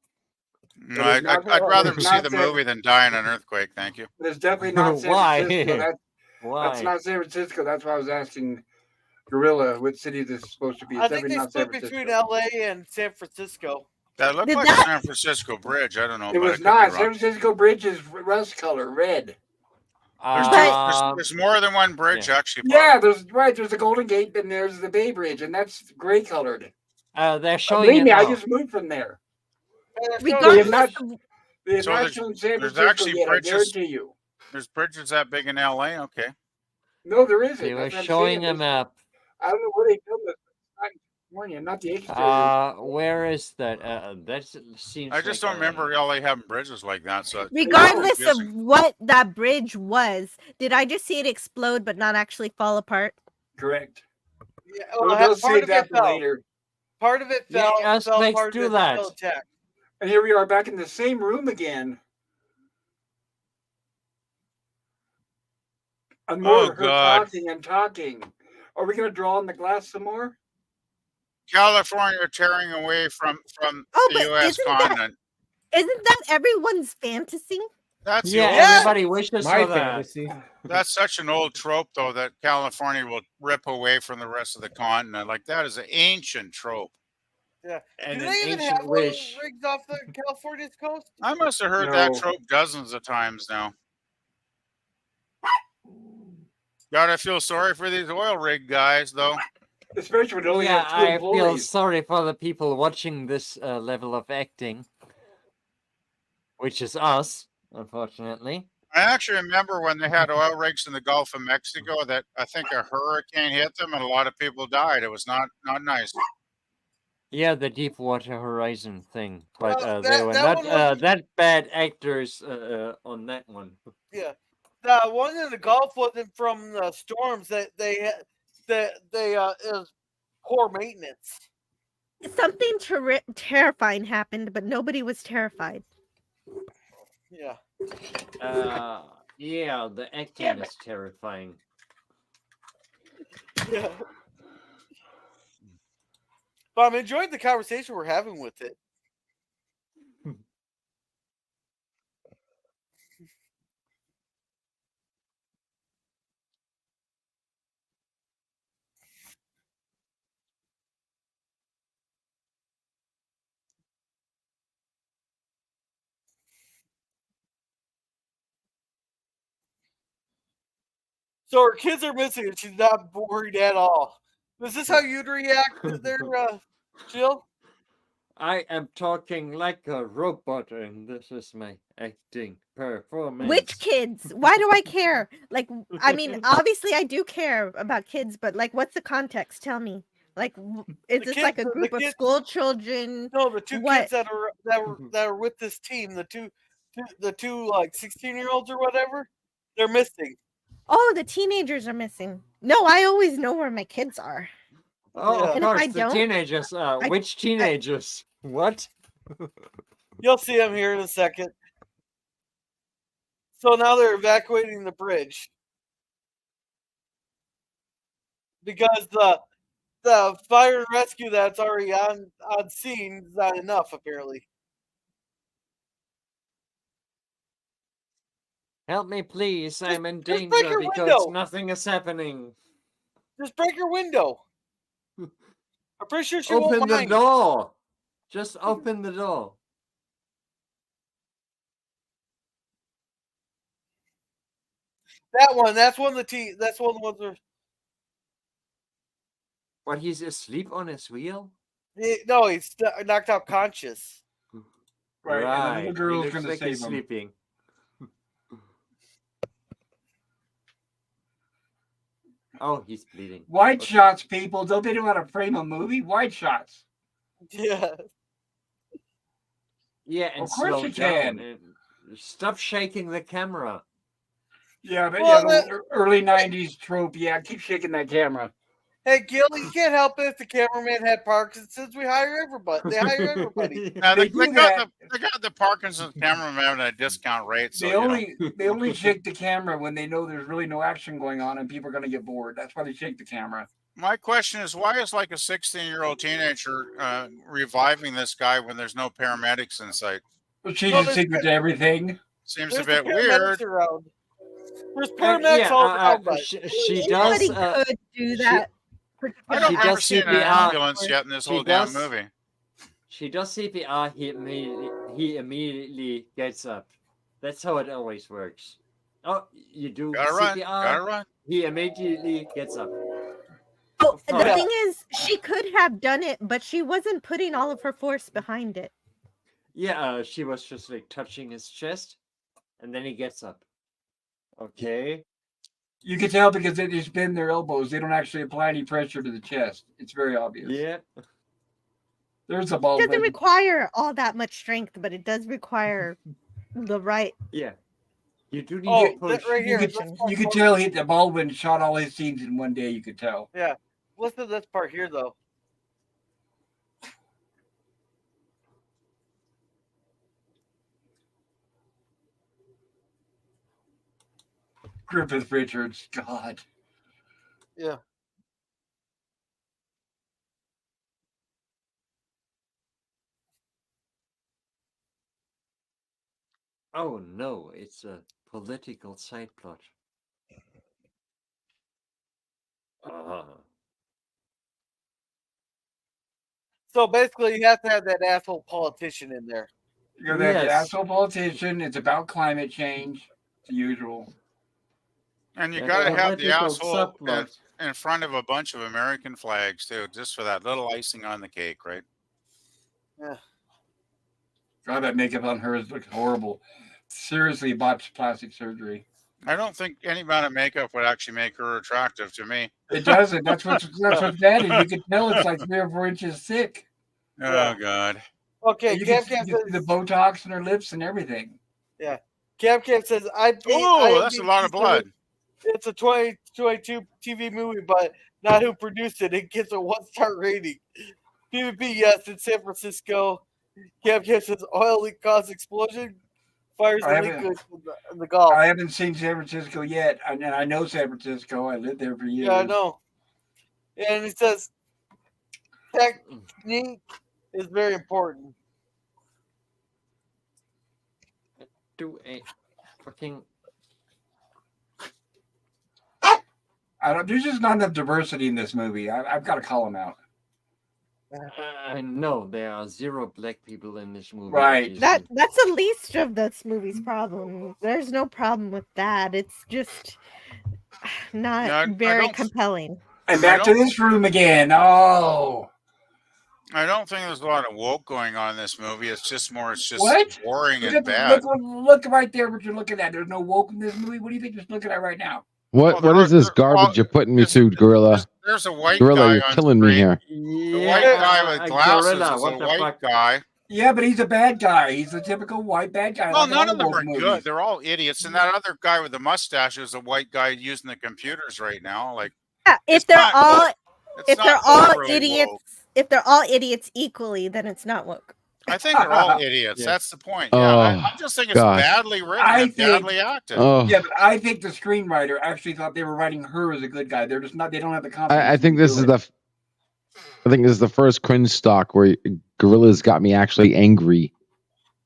No, But it's not- I'd rather it's see not the San- movie than die in an earthquake. Thank you. But it's definitely not San Why? Francisco. Why? That's not San Francisco. That's why I was asking Gorilla which city this is supposed to be. It's I think definitely they not San split Francisco. between LA and San Francisco. That looked Did like that- San Francisco Bridge. I don't know. It but I was could be not. wrong. San Francisco Bridge is rust color, red. There's more than one bridge actually. Yeah, there's the Golden Gate, and there's the Bay Bridge, and that's gray colored. They're showing Believe it me, I now. just moved from there. Regardless They have So not there's- shown San there's Francisco actually yet, bridges- I guarantee you. There's bridges that big in LA. Okay. No, there isn't. They were That's what I'm showing saying. a map. I don't know where they filmed it. It's not in California, not the exterior. Where is that? That seems. I just like don't remember LA having bridges like that. So it's regardless of confusing. what that bridge was, did I just see it explode but not actually fall apart? Correct. Yeah, We'll part save of that it for fell. later. Part of it Yeah, fell. us fell makes part do of it that. fell attack. And here we are back in the same room again. And more Oh, of her God. talking and talking. Are we going to draw on the glass some more? California tearing away from Oh, the but U.S. continent. Isn't that everyone's fantasy? That's Yeah, the old, everybody wishes My for that. fantasy. That's such an old trope, though, that California will rip away from the rest of the continent. Like that is an ancient trope. Yeah. And Do an they even ancient have one of those wish. rigs off the California's coast? I must have heard that No. trope dozens of times now. Gotta feel sorry for these oil rig guys, though. Especially when they only Yeah, have two I feel employees. sorry for the people watching this level of acting, which is us, unfortunately. I actually remember when they had oil rigs in the Gulf of Mexico that I think a hurricane hit them and a lot of people died. It was not nice. Yeah, the Deepwater Horizon thing, but Well, they were that not one was- that bad actors on that one. Yeah. The one in the Gulf wasn't from the storms that it was poor maintenance. Something terrifying happened, but nobody was terrified. Yeah. Yeah, the acting is terrifying. Yeah. But I'm enjoying the conversation we're having with it. So her kids are missing and she's not worried at all. Is this how you'd react there, Jill? I am talking like a robot, and this is my acting performance. Which kids? Why do I care? Like, I mean, obviously I do care about kids, but like, what's the context? Tell me. Like, is The this kids- like a the group of kids- school children? No, the two What? kids that are with this team, the two like 16-year-olds or whatever, they're missing. Oh, the teenagers are missing. No, I always know where my kids are. Oh, Yeah. of And if course, I the don't, teenagers. Which teenagers? What? You'll see them here in a second. So now they're evacuating the bridge because the fire and rescue that's already on scene is not enough, apparently. Help me, please. I'm in just break danger your because window. nothing is happening. Just break your window. I'm pretty sure she Open won't the mind. door. Just open the door. That one. That's one of the team. That's one of the ones. Where, What, he's asleep on his wheel? no, he's knocked out conscious. Right, and the little He girl's looks going to like save he's him. sleeping. Oh, he's bleeding. Wide Okay. shots, people. Don't they know how to frame a movie? Wide shots. Yeah. Yeah, and Of course slow you down. can. And stop shaking the camera. Yeah, but Well, yeah, the early 90s trope. Yeah, keep shaking that camera. Hey, Gil, you can't help it if the cameraman had Parkinson's. We hire everybody. They hire everybody. Now, They they, do got that. they got the Parkinson's cameraman at a discount rate. So They only shake the camera when they know there's really no action going on and people are going to get bored. That's why they shake the camera. My question is, why is like a 16-year-old teenager reviving this guy when there's no paramedics in sight? Well, changes there's- secret to everything. Seems There's a bit the paramedics weird. around. There's paramedics Yeah, all around. But she Anybody does. could do that. I don't She remember does seeing an CPR. ambulance yet in this She whole damn does- movie. she does CPR, he immediately gets up. That's how it always works. Oh, you do Gotta run. CPR, Gotta run. he immediately gets up. Oh, Of the course. thing is, she could have done it, but she wasn't putting all of her force behind it. Yeah, she was just like touching his chest, and then he gets up. Okay. You can tell because they just bend their elbows. They don't actually apply any pressure to the chest. It's very obvious. Yeah. There's a It Baldwin. doesn't require all that much strength, but it does require the right. Yeah. You do need Oh, to push. right here. You could tell the Baldwin shot all his scenes in one day. You could tell. Yeah. Listen to this part here, though. Griffith Richards, God. Yeah. Oh no, it's a political side plot. So basically, you have to have that asshole politician in there. You know, that Yes. asshole politician. It's about climate change. It's the usual. And you Yeah, gotta have the political asshole subplot. in front of a bunch of American flags too, just for that little icing on the cake, right? Yeah. God, that makeup on her looks horrible. Seriously, botched plastic surgery. I don't think any amount of makeup would actually make her attractive to me. It doesn't. That's what's bad. You can tell it's like 3 or 4 inches thick. Oh God. Okay, You Cam can Cam see the says. Botox in her lips and everything. Cam Cam says. Oh, that's a lot of blood. It's a 2022 TV movie, but not who produced it. It gets a 1-star rating. PvP, yes, in San Francisco. Cam Cam says oil leak caused explosion. Fires I and leak haven't- in the Gulf. I haven't seen San Francisco yet, and I know San Francisco. I lived there for years. Yeah, I know. And he says technique is very important. Do a fucking. There's just not enough diversity in this movie. I've got to call them out. No, there are 0 black people in this movie. Right. obviously. That's the least of this movie's problem. There's no problem with that. It's just not No, I very don't- compelling. And back to this room again. Oh, I don't think there's a lot of woke going on in this movie. It's just What? boring and bad. Look right there. What you're looking at. There's no woke in this movie. What do you think you're looking at right now? What Well, what is this there- garbage well, you're putting me there's- to, Gorilla? There's a white Gorilla, guy you're on killing me screen. here. The white guy with glasses Gorilla, is what a the white fuck? guy. Yeah, but he's a bad guy. He's the typical white bad guy. Well, like in none all of them woke are movies. good. They're all idiots. And that other guy with the mustache is a white guy using the computers right now. Like, Yeah, if It's they're not all woke. it's if not they're all overly idiots, woke. if they're all idiots equally, then it's not woke. I think they're all idiots. Yeah. That's the point. Oh, Yeah, I just think it's gosh. badly written I and think- badly acted. Oh, Yeah, but I think the screenwriter actually thought they were writing her as a good guy. They're just not. They don't have the confidence. I think to this do is it. I think this is the first Cringestock where Gorilla's got me actually angry.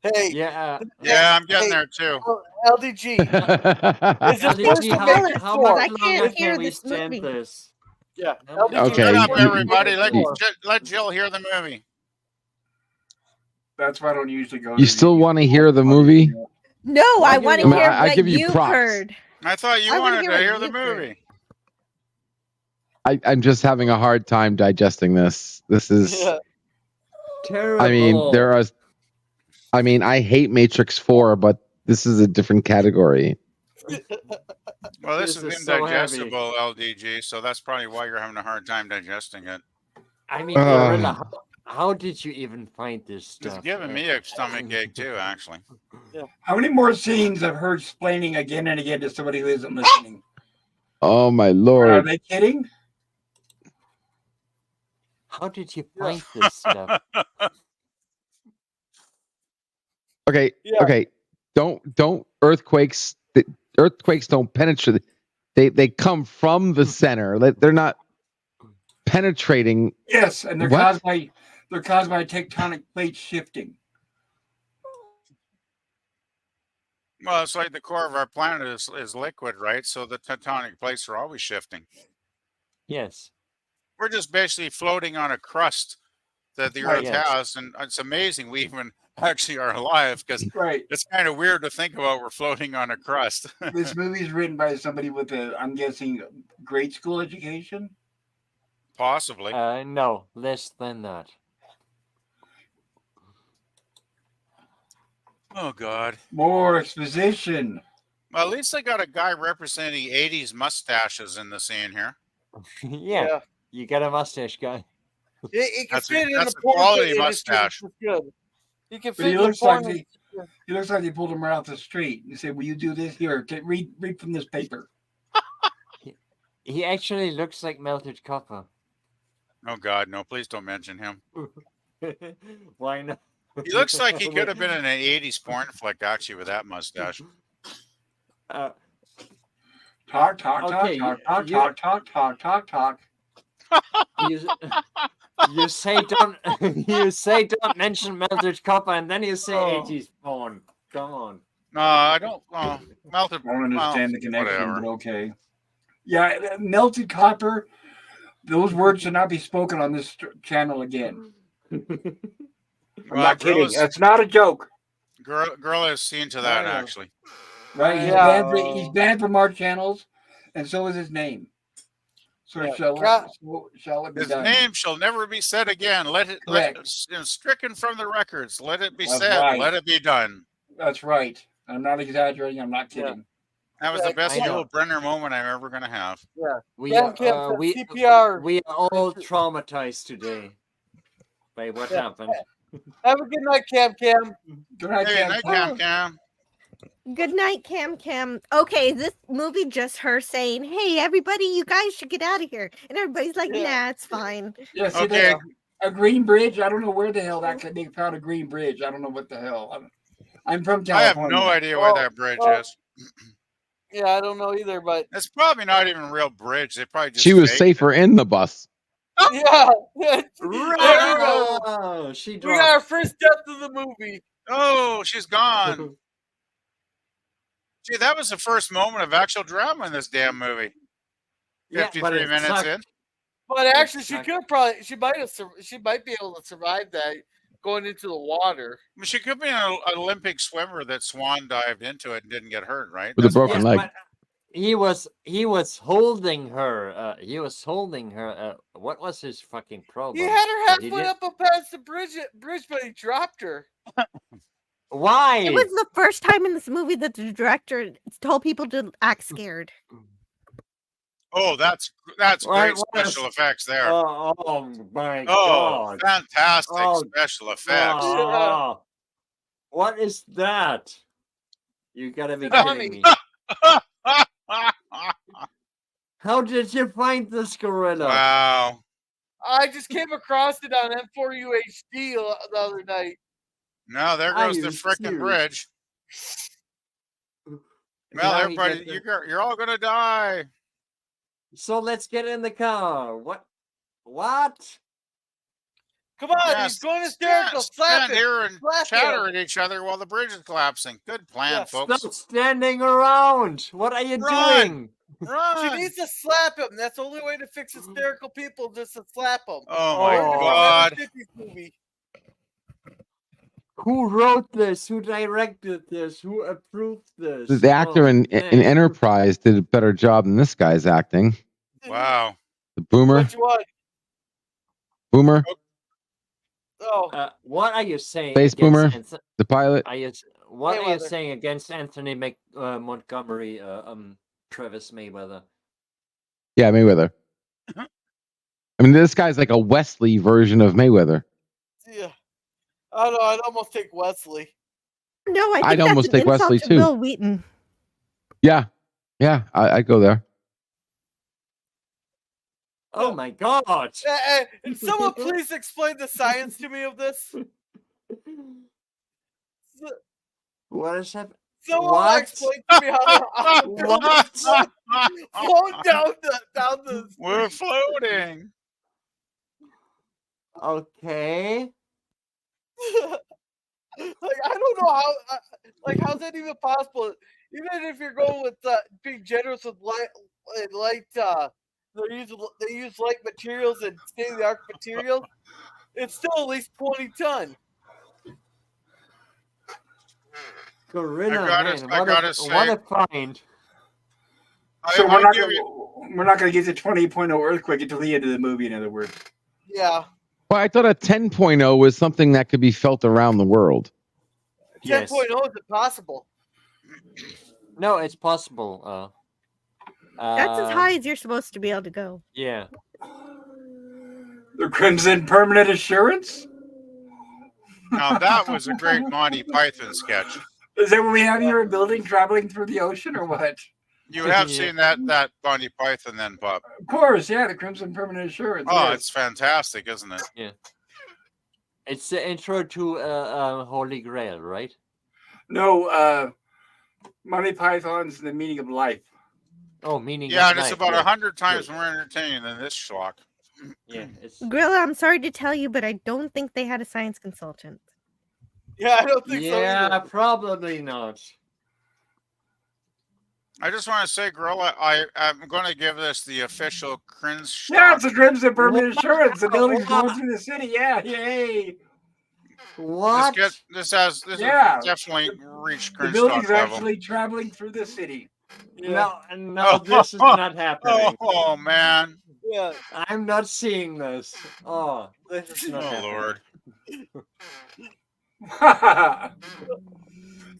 Hey, Yeah. Yeah, I'm getting Hey. there too. LDG. Is this LDG, first how, Megaquake how 4? much I can't longer hear can we this stand movie. this? Yeah. No, LDG. Okay, Shut up, you- everybody. Let, you- let Jill hear the movie. That's why I don't usually go. You still want to hear the movie? No, Well, I I want give to you- hear I what give you you've props. heard. I thought you I wanna wanted hear to what hear the you've heard. movie. I'm just having a hard time digesting this. This is. Yeah. Terrible. I mean, there are. I mean, I hate Matrix 4, but this is a different category. Well, this This is is so indigestible, LDG, so that's probably why you're having a hard time digesting it. I mean, Uh. Gorilla, how did you even find this It's stuff? giving me a stomach ache too, actually. How many more scenes of her explaining again and again to somebody who isn't listening? Oh my Are lord! they kidding? How did you find this stuff? Okay, Yeah. okay. Don't earthquakes. Earthquakes don't penetrate. They come from the center. They're not penetrating. Yes, and they're What? caused by tectonic plates shifting. Well, it's like the core of our planet is liquid, right? So the tectonic plates are always shifting. Yes. We're just basically floating on a crust that the Right. Earth Yes. has, and it's amazing we even actually are alive because Right. it's kind of weird to think about we're floating on a crust. This movie is written by somebody with I'm guessing, grade school education. Possibly. No, less than that. Oh God. More exposition. Well, at least they got a guy representing 80s mustaches in the scene here. Yeah, you got a mustache guy. It can That's fit in that's the a porn quality industry, mustache. which is good. He can But fit he in the looks like porn. he looks like they pulled him right off the street. You say, "Will you do this here? Read from this paper." He actually looks like melted copper. Oh God, no! Please don't mention him. Why not? He looks like he could have been in an 80s porn flick, actually, with that mustache. Talk, talk, talk, Okay, talk, talk, you- talk, talk, talk, talk, talk. You say don't you say don't mention melted copper, and then you say Oh. 80s porn. Come on. No, I don't. Melted. I don't understand the connection, whatever. but okay. Yeah, melted copper. Those words should not be spoken on this channel again. I'm not kidding. That's not a joke. Girl has seen to that, I know. actually. Right? He's banned from our channels, and so is his name. So Yeah. shall it be His done? name shall never be said again. Let it stricken from the records. Let it be That's said. right. Let it be done. That's right. I'm not exaggerating. I'm not kidding. That was Yeah, the best I know. Yul Brenner moment I'm ever gonna have. We Cam are, said we CPR. we are all traumatized today by what Yeah. happened. Have a good night, Cam. Good night, Hey, Cam. night, Cam Cam. Good night, Cam. Okay, is this movie just her saying, "Hey, everybody, you guys should get out of here," and everybody's like, Yeah. "Nah, it's fine." Yeah, see Okay. that, a green bridge. I don't know where the hell they found a green bridge. I don't know what the hell. I'm from I have California. no idea where that bridge is. Yeah, I don't know either, but It's probably not even a real bridge. They probably just She was faked safer in the bus. yeah. There we go. Oh, she We got dropped. our first death of the movie. it. Oh, she's gone. Gee, that was the first moment of actual drama in this damn movie. Yeah, but 53 it minutes sucked. in. But actually, she Exactly. she might be able to survive that going into the water. I mean, she could be an Olympic swimmer that swan dived into it and didn't get hurt, right? With a That's broken possible. leg. But he was holding her. He was holding her. What was his fucking problem? He had her That he halfway didn't- up past the bridge, but he dropped her. Why? It was the first time in this movie that the director told people to act scared. Oh, that's What- great what special is- effects there. Oh my Oh, god! fantastic Oh, special effects. Oh, what is that? You gotta be Funny. kidding me! How did you find this gorilla? Wow. I just came across it on M4UHD the other night. Now there Are goes the you frickin' serious? bridge. Well, Now he everybody, gets you're all gonna die. So let's get in the car. What? Come on, Yes, he's going hysterical. Slap stand it. here and Slap chatter him. at each other while the bridge is collapsing. Good plan, Yeah, folks. Stop standing around. What are you Run. doing? She Run. needs to slap him. That's the only way to fix hysterical people, just to slap him. Oh my Oh. God. Movie. Who wrote this? Who directed this? Who approved this? The actor Oh, in thank- Enterprise did a better job than this guy's acting. Wow. The Boomer. Which one? Boomer. Oh, what are you saying? Space Boomer. against The pilot. What are you Mayweather. saying against Anthony Montgomery, Travis Mayweather? Yeah, Mayweather. I mean, this guy's like a Wesley version of Mayweather. yeah. I don't know. I'd almost take Wesley. No, I think I'd that's almost an take insult Wesley, to too. Will Wheaton. Yeah. I'd go there. Oh my god! Someone please explain the science to me of this. What is happening? Someone What? explain to me how the building's flown down the. We're floating. Okay. Like, I don't know how. How's that even possible? Even if you're going with being generous with light, they use light materials and state-of-the-art materials. it's still at least 20 ton. Gorilla, I man, gotta say, what a find. So I we're not give gonna, you, we're not going to get the 20.0 earthquake until the end of the movie. In other words, Yeah. Well, I thought a 10.0 was something that could be felt around the world. 10.0 Yes. is impossible. No, it's possible. That's as high as you're supposed to be able to go. Yeah. the Crimson Permanent Assurance. now that was a great Monty Python sketch. Is that what we have here? A building traveling through the ocean, or what? You have Yeah. seen that Monty Python then, Bob? Of course, yeah, the Crimson Permanent Assurance. Oh, yes. it's fantastic, isn't it? Yeah. It's the intro to Holy Grail, right? No, Monty Python's The Meaning of Life. Oh, meaning Yeah, of and it's life, about yeah. 100 times more entertaining than this schlock. Yeah, it's Gorilla, I'm sorry to tell you, but I don't think they had a science consultant. Yeah, I don't think so yeah, either. probably not. I just want to say, Gorilla, I'm going to give this the official Cringestock. Yeah, it's the Crimson Permanent Assurance. The building's What? going through the city. Yeah, yay! What? This has Yeah. definitely reached The building's Cringestock level. actually traveling through the city. Yeah. No, this is not happening. Oh man! Yeah. I'm not seeing this. Oh, this is not Oh happening. Lord!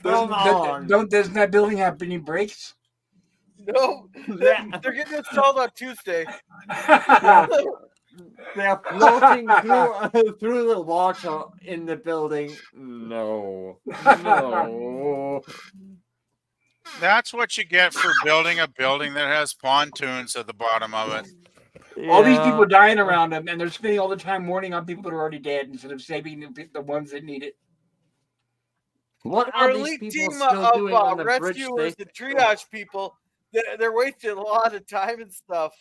Come on. Doesn't that building have any brakes? No, Yeah. they're getting installed on Tuesday. They're floating through the water in the building. No. No. That's what you get for building a building that has pontoons at the bottom of it. All these Yeah. people are dying around them, and they're spending all the time warning on people that are already dead instead of saving the ones that need it. What Our are these elite people team still of doing on the bridge? rescuers and triage people, they're wasting a lot of time and stuff.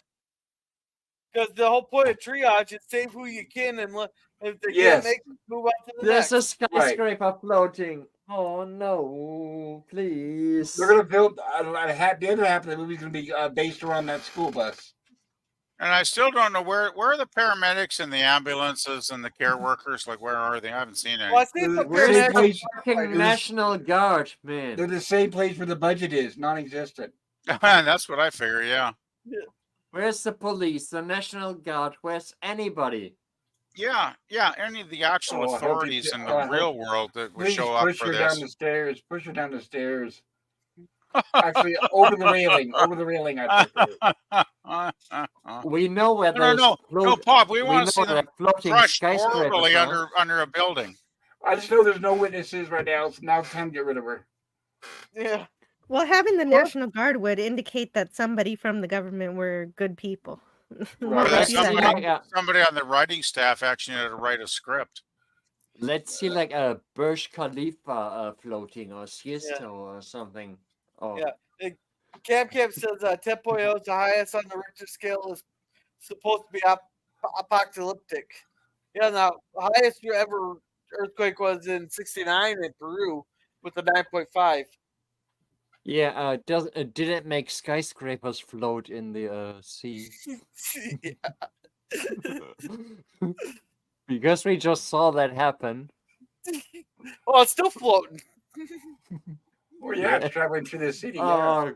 Because the whole point of triage is save who you can, and if they Yes. can't make it, move on to the There's a next. skyscraper floating. Oh no, please. They're going to build the other half of the movie is going to be based around that school bus. And I still don't know where are the paramedics and the ambulances and the care workers. Like, where are they? I haven't seen any. Well, I think the Where's Same the place- fucking there's- National Guard, man? They're the same place where the budget is, non-existent. That's what I figure. Yeah, Where's the police, the National Guard? Where's anybody? yeah. Any of the actual Oh, I hope you authorities get- in oh, the I hope- real world that would Please show up push for her down this. the stairs. Push her down the stairs. Actually, over the railing. Over the railing, I We know where No, those no, Pop. We we want know to see where them the floating crushed skyscrapers horribly are. under a building. I just know there's no witnesses right now, so now it's time to get rid of her. Yeah. Well, having the National Guard would indicate that somebody from the government were good people. Right. Or Let's that see, somebody, like, somebody on the writing staff actually had to write a script. let's see, like a Burj Khalifa floating or Siesta or something. Oh, Yeah. Camp says 10.0 is the highest on the Richter scale, is supposed to be apocalyptic. Yeah, now the highest ever earthquake was in '69 in Peru with a 9.5. yeah. Did it make skyscrapers float in the sea? Because we just saw that happen. Oh, it's still floating. Oh, yeah, it's traveling through the city. Yeah. Oh,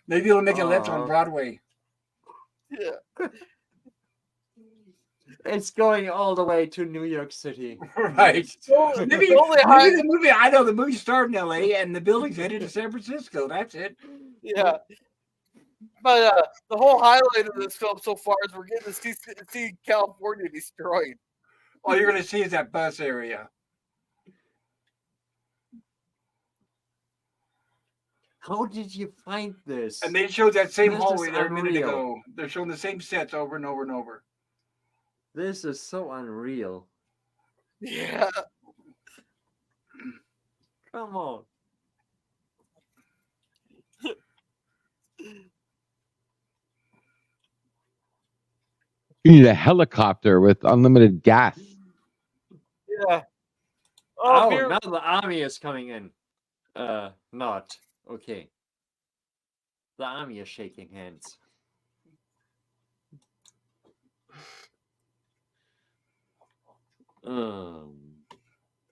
Maybe it'll make a left on Oh. Broadway. Yeah. it's going all the way to New York City. Right. So, Maybe the movie. I know the movie started in L.A. and the building's headed to San Francisco. That's it. yeah. But the whole highlight of this film so far is we're getting to see California destroyed. All you're going to see is that bus area. How did you find this? And they showed that same This is hallway there a minute unreal. ago. They're showing the same sets over and over and over. This is so unreal. Yeah. Come on. You need a helicopter with unlimited gas. Yeah. Oh, here- now the army is coming in. Not. Okay. The army is shaking hands.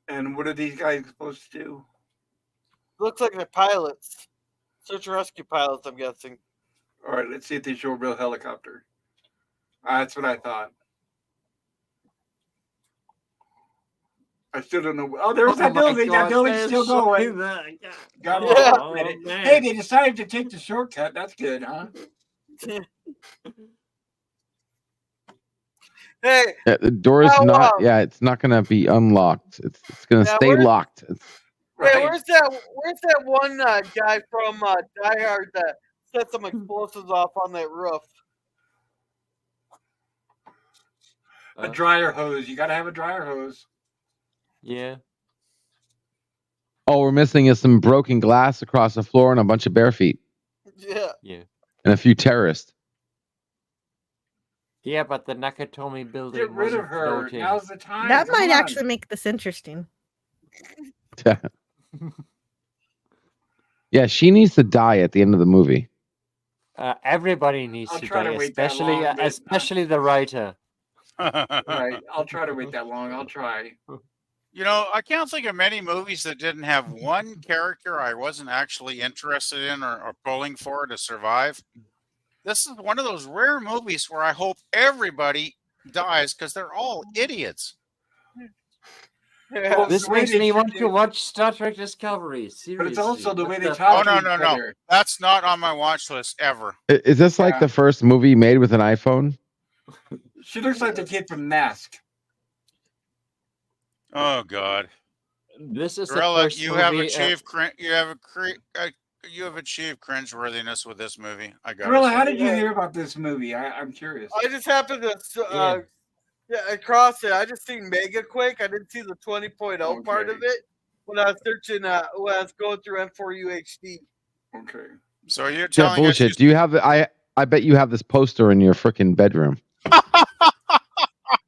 And what are these guys supposed to do? Looks like they're pilots. Search and rescue pilots, I'm guessing. All right, let's see if they show a real helicopter. That's what I thought. I still don't know. Oh, there's that building. That building's still going. Got it. Hey, they decided to take the shortcut. That's good, huh? Hey, the door's not. Yeah, it's not gonna be unlocked. It's gonna stay locked. Hey, where's that one guy from Die Hard that set some explosives off on that roof? A dryer hose. You gotta have a dryer hose. Yeah. All we're missing is some broken glass across the floor and a bunch of bare feet. Yeah. Yeah. And a few terrorists. Yeah, but the Nakatomi building. Get rid of her. Floating. Now's the time. That Come might on. actually make this interesting. Yeah, she needs to die at the end of the movie. Everybody needs I'll to try die, to wait that especially long, but especially the writer. Right. I'll try to wait that long. I'll try. You know, I can't think of many movies that didn't have one character I wasn't actually interested in or pulling for to survive. This is one of those rare movies where I hope everybody dies because they're all idiots. Well, This the way makes they me should want to do- watch Star Trek Discovery. Seriously. But it's also the What way they Oh, talk no, to no, each no. other. That's not on my watch list ever. Is this like Yeah. the first movie made with an iPhone? She looks like the kid from Mask. Oh, God. This is the Gorilla, first you have movie, achieved you have achieved cringeworthiness with this movie. I got Gorilla, how did you hear about this movie? I'm curious. I just happened to across it. I just seen Megaquake. I didn't see the 20.0 part of it when I was searching. When I was going through M4UHD. Okay. So you're Yeah, telling us bullshit. Do you have the? I bet you have this poster in your freaking bedroom.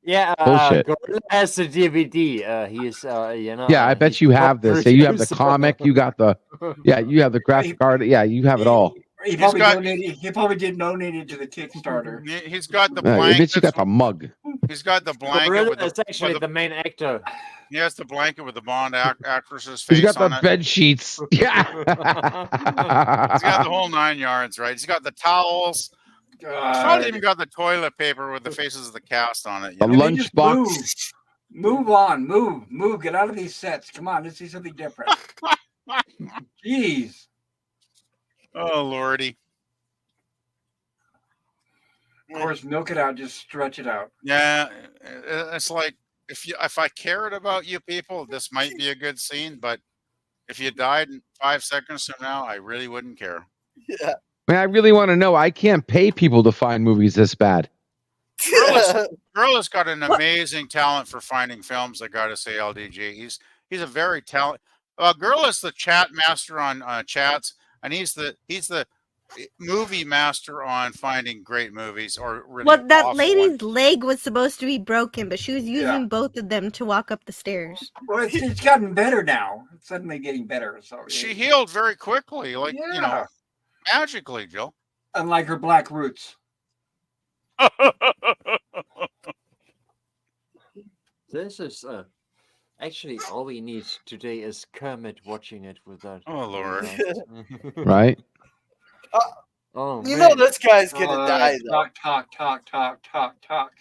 Yeah, Bullshit. Gorilla has the DVD. He's you know. Yeah, I bet he's you have this. So you have the producer. comic. You got the. Yeah, you have the graphic card. Yeah, you have it all. He probably did donate it to the Kickstarter. He's got the I blanket. bet you got the mug. He's got the blanket Gorilla with is the, actually with the main actor. he has the blanket with the Bond actress's face He's got on the it. bed sheets. Yeah. He's got the whole 9 yards, right? He's got the towels. He's probably even got the toilet paper with the faces of the cast on it. The You know? lunchbox. Move on. Move. Get out of these sets. Come on. Let's see something different. Jeez. Oh, Lordy. Of course, milk it out. Just stretch it out. Yeah, it's like if I cared about you people, this might be a good scene. But if you died in 5 seconds from now, I really wouldn't care. Yeah. Man, I really want to know. I can't pay people to find movies this bad. Gorilla's got an amazing talent for finding films. I gotta say, LDG. He's a very talented. Gorilla's the chat master on chats, and he's the movie master on finding great movies or really. Well, that awful lady's ones. leg was supposed to be broken, but she was using both of them to walk up the stairs. Well, it's gotten better now. It's suddenly getting better. So She healed very quickly, like you know, magically, Joe. Unlike her black roots. This is actually all we need today is Kermit watching it without. Oh Lord! Right? Oh, You man. know this guy's gonna die though. Talk.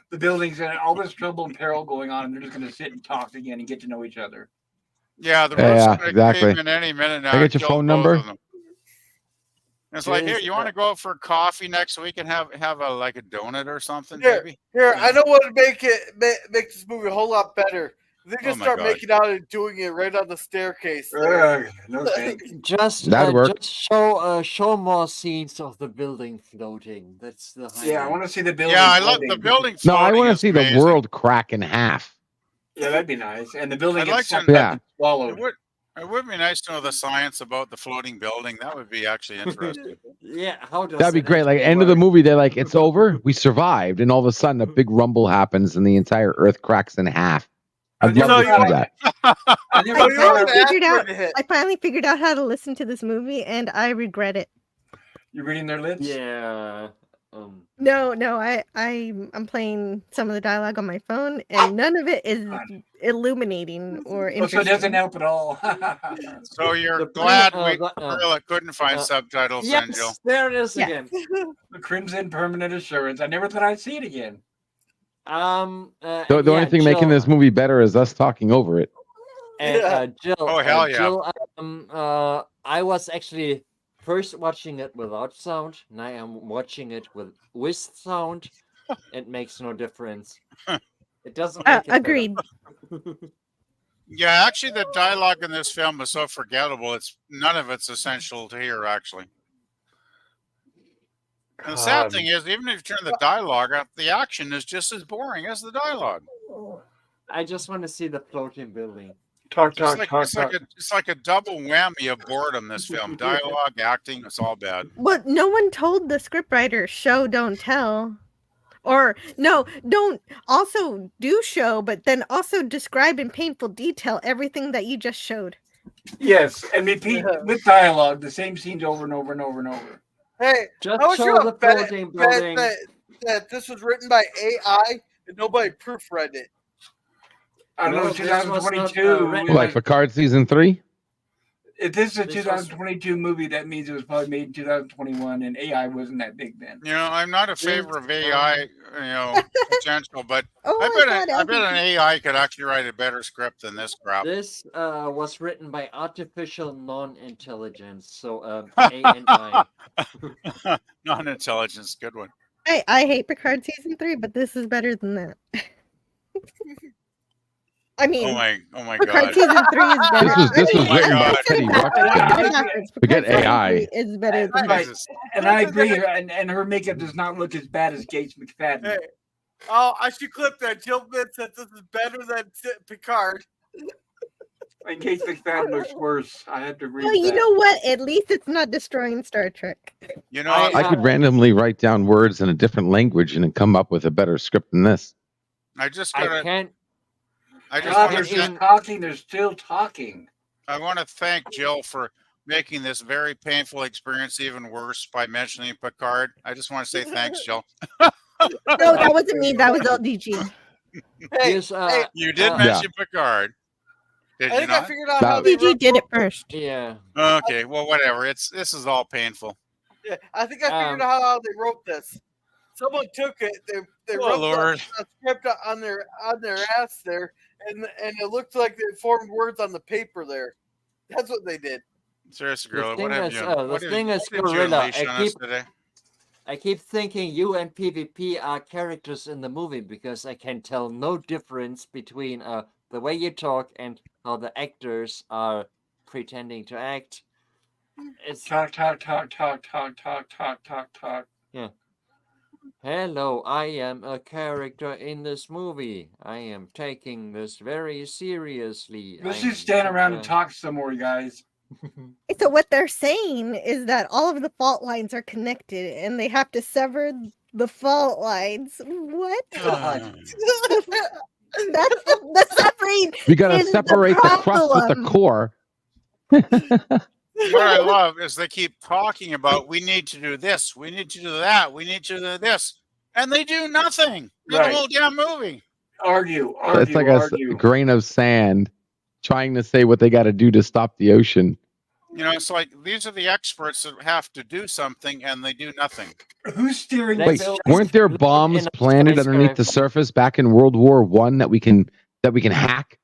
The building's in all this trouble and peril going on, and they're just gonna sit and talk again and get to know each other. Yeah, the Yeah, roof's gonna exactly. cave in any minute now. Can I get your Kill phone both number? of them. It's like, here, you want to go out for coffee next week and have a like a donut or something, maybe? Here, I know what would make this movie a whole lot better. They just my start God. making out and doing it right on the staircase. No thanks. Just That'd work. Just show more scenes of the building floating. That's the Yeah, I highlight. want to see the building. Yeah, I love floating. the building. No, I floating want to is see amazing. the world crack in half. Yeah, that'd be nice. And the building I'd gets like sucked to- up Yeah. and swallowed. It would be nice to know the science about the floating building. That would be actually interesting. Yeah, how does That'd be it great. Like actually end of the work? movie, they're like, it's over. We survived, and all of a sudden, a big rumble happens, and the entire Earth cracks in half. I'd You know, love to you see that. I never Oh, you thought know of- that figured out- would hit. I finally figured out how to listen to this movie, and I regret it. You're reading their lips? Yeah. No, I'm playing some of the dialogue on my phone, and none of it is illuminating or Oh, so it doesn't interesting. help at all. So you're The glad pre- we the- couldn't find subtitles, then, Jill. Yes, there it is Yeah. again. The Crimson Permanent Assurance. I never thought I'd see it again. The only thing making this movie better is us talking over it. And Yeah. Jill, Oh, hell yeah. Jill, I was actually first watching it without sound. Now I'm watching it with sound. It makes no difference. It doesn't make it better. Agreed. Yeah, actually, the dialogue in this film is so forgettable. None of it's essential to hear, actually. And the sad thing is, even if you turn the dialogue up, the action is just as boring as the dialogue. I just want to see the floating building. It's like a double whammy of boredom, this film. Dialogue, acting, it's all bad. But no one told the scriptwriter show, don't tell. Or no, don't also do show, but then also describe in painful detail everything that you just showed. Yes, and repeat with dialogue the same scenes over and over and over and over. Hey, Just I was show sure the bet floating building. that this was written by AI and nobody proofread it. I don't know, No, this was not, 2022. written Like Picard season 3? If this is a This 2022 movie, that means it was probably made in 2021, and AI wasn't that big then. You know, I'm not a favor of AI, potential, but Oh, I bet an AI could actually write a better script than this crap. This was written by artificial non-intelligence, so AI. Non-intelligence, good one. I hate Picard season 3, but this is better than that. I mean, Oh my Picard God. season 3 is better. This was my written by God. Teddy Ruxpin. Forget AI. Is better than Right. Jesus. And I agree, and her makeup does not look as bad as Gates McFadden. Hey, oh, I should clip that. Jill admits that this is better than Picard. And Gates McFadden looks worse. I have to agree. Well, with you that. know what? At least it's not destroying Star Trek. You know, I- I could randomly write down words in a different language and come up with a better script than this. I just I gotta. can't. I just God, want they're to. just talking. They're still talking. I want to thank Jill for making this very painful experience even worse by mentioning Picard. I just want to say thanks, Jill. No, that wasn't me. That was LDG. Hey, Yes, hey, You did Yeah. mention Picard. Did I you think I not? figured out how That- they LDG wrote. did it first. Yeah. Okay, well, whatever. This is all painful. Yeah, I think I figured out how they wrote this. Someone took it. They Oh, wrote Lord. the script on their ass there, and it looked like they formed words on the paper there. That's what they did. Seriously, The girl, thing what have is, you? the What thing is, did you Gorilla, unleash on us today? I keep thinking you and PvP are characters in the movie because I can tell no difference between the way you talk and how the actors are pretending to act. It's Talk. hello, I am a character in this movie. I am taking this very seriously. Let's I just stand am around such and a- talk some more, guys. So what they're saying is that all of the fault lines are connected, and they have to sever the fault lines. What? God. That's the severing. We got to is the separate the crust with the problem. core. What I love is they keep talking about we need to do this, we need to do that, we need to do this, and they do nothing. The Right. whole damn movie. Argue. It's like a grain of sand trying to say what they got to do to stop the ocean. You know, it's like these are the experts that have to do something and they do nothing. Who's steering They Wait, built- weren't there in bombs a planted underneath the skyscraper. surface back in World War One that we can hack?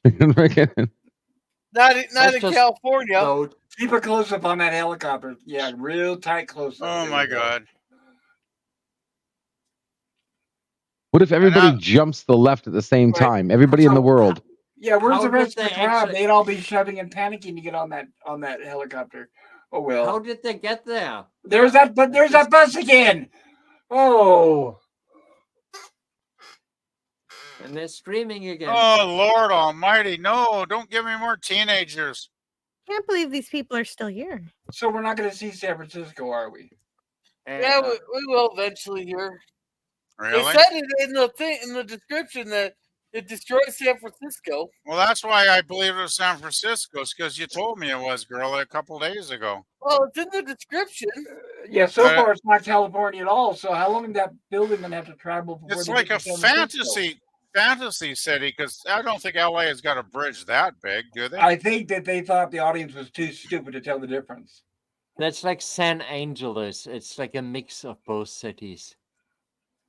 Not in That's just California. So Keep a close up on that helicopter. Yeah, real tight close up. Oh my God. What if everybody I- jumps to the left at the same Right. time? Everybody in the world. Yeah, where's How the rest did of the they crowd? actually- They'd all be shoving and panicking to get on that helicopter. Oh well. how did they get there? There's that bus again. Oh. And they're screaming again. Oh Lord Almighty! No, don't give me more teenagers. Can't believe these people are still here. So we're not going to see San Francisco, are we? And, Yeah, we will eventually here. They Really? said it in the description that It destroyed San Francisco. Well, that's why I believe it was San Francisco, because you told me it was, girl, a couple days ago. Well, it's in the description. Yeah, so But- far it's not California at all. So how long did that building gonna have to travel before It's they like get a to San Francisco? fantasy city, because I don't think LA has got a bridge that big, do they? I think that they thought the audience was too stupid to tell the difference. That's like San Angeles. It's like a mix of both cities.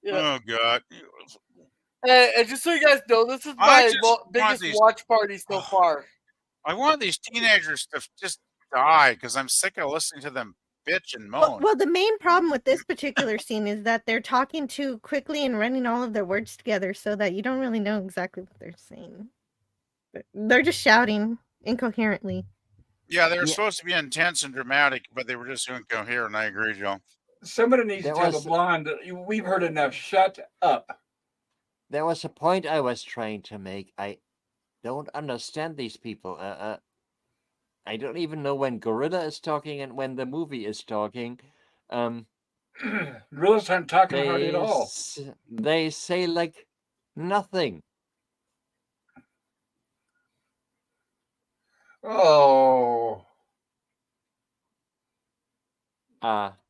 Yeah. Oh God! And just so you guys know, this is I my just want biggest these- watch party so far. I want these teenagers to just die because I'm sick of listening to them bitch and Well, moan. well, the main problem with this particular scene is that they're talking too quickly and running all of their words together so that you don't really know exactly what they're saying. They're just shouting incoherently. Yeah, they were Yeah. supposed to be intense and dramatic, but they were just incoherent. I agree, Joe. Somebody needs There to tell was- the blonde. We've heard enough. Shut up. There was a point I was trying to make. I don't understand these people. I don't even know when Gorilla is talking and when the movie is talking. Gorillas aren't talking hardly at all. They say like nothing. Oh,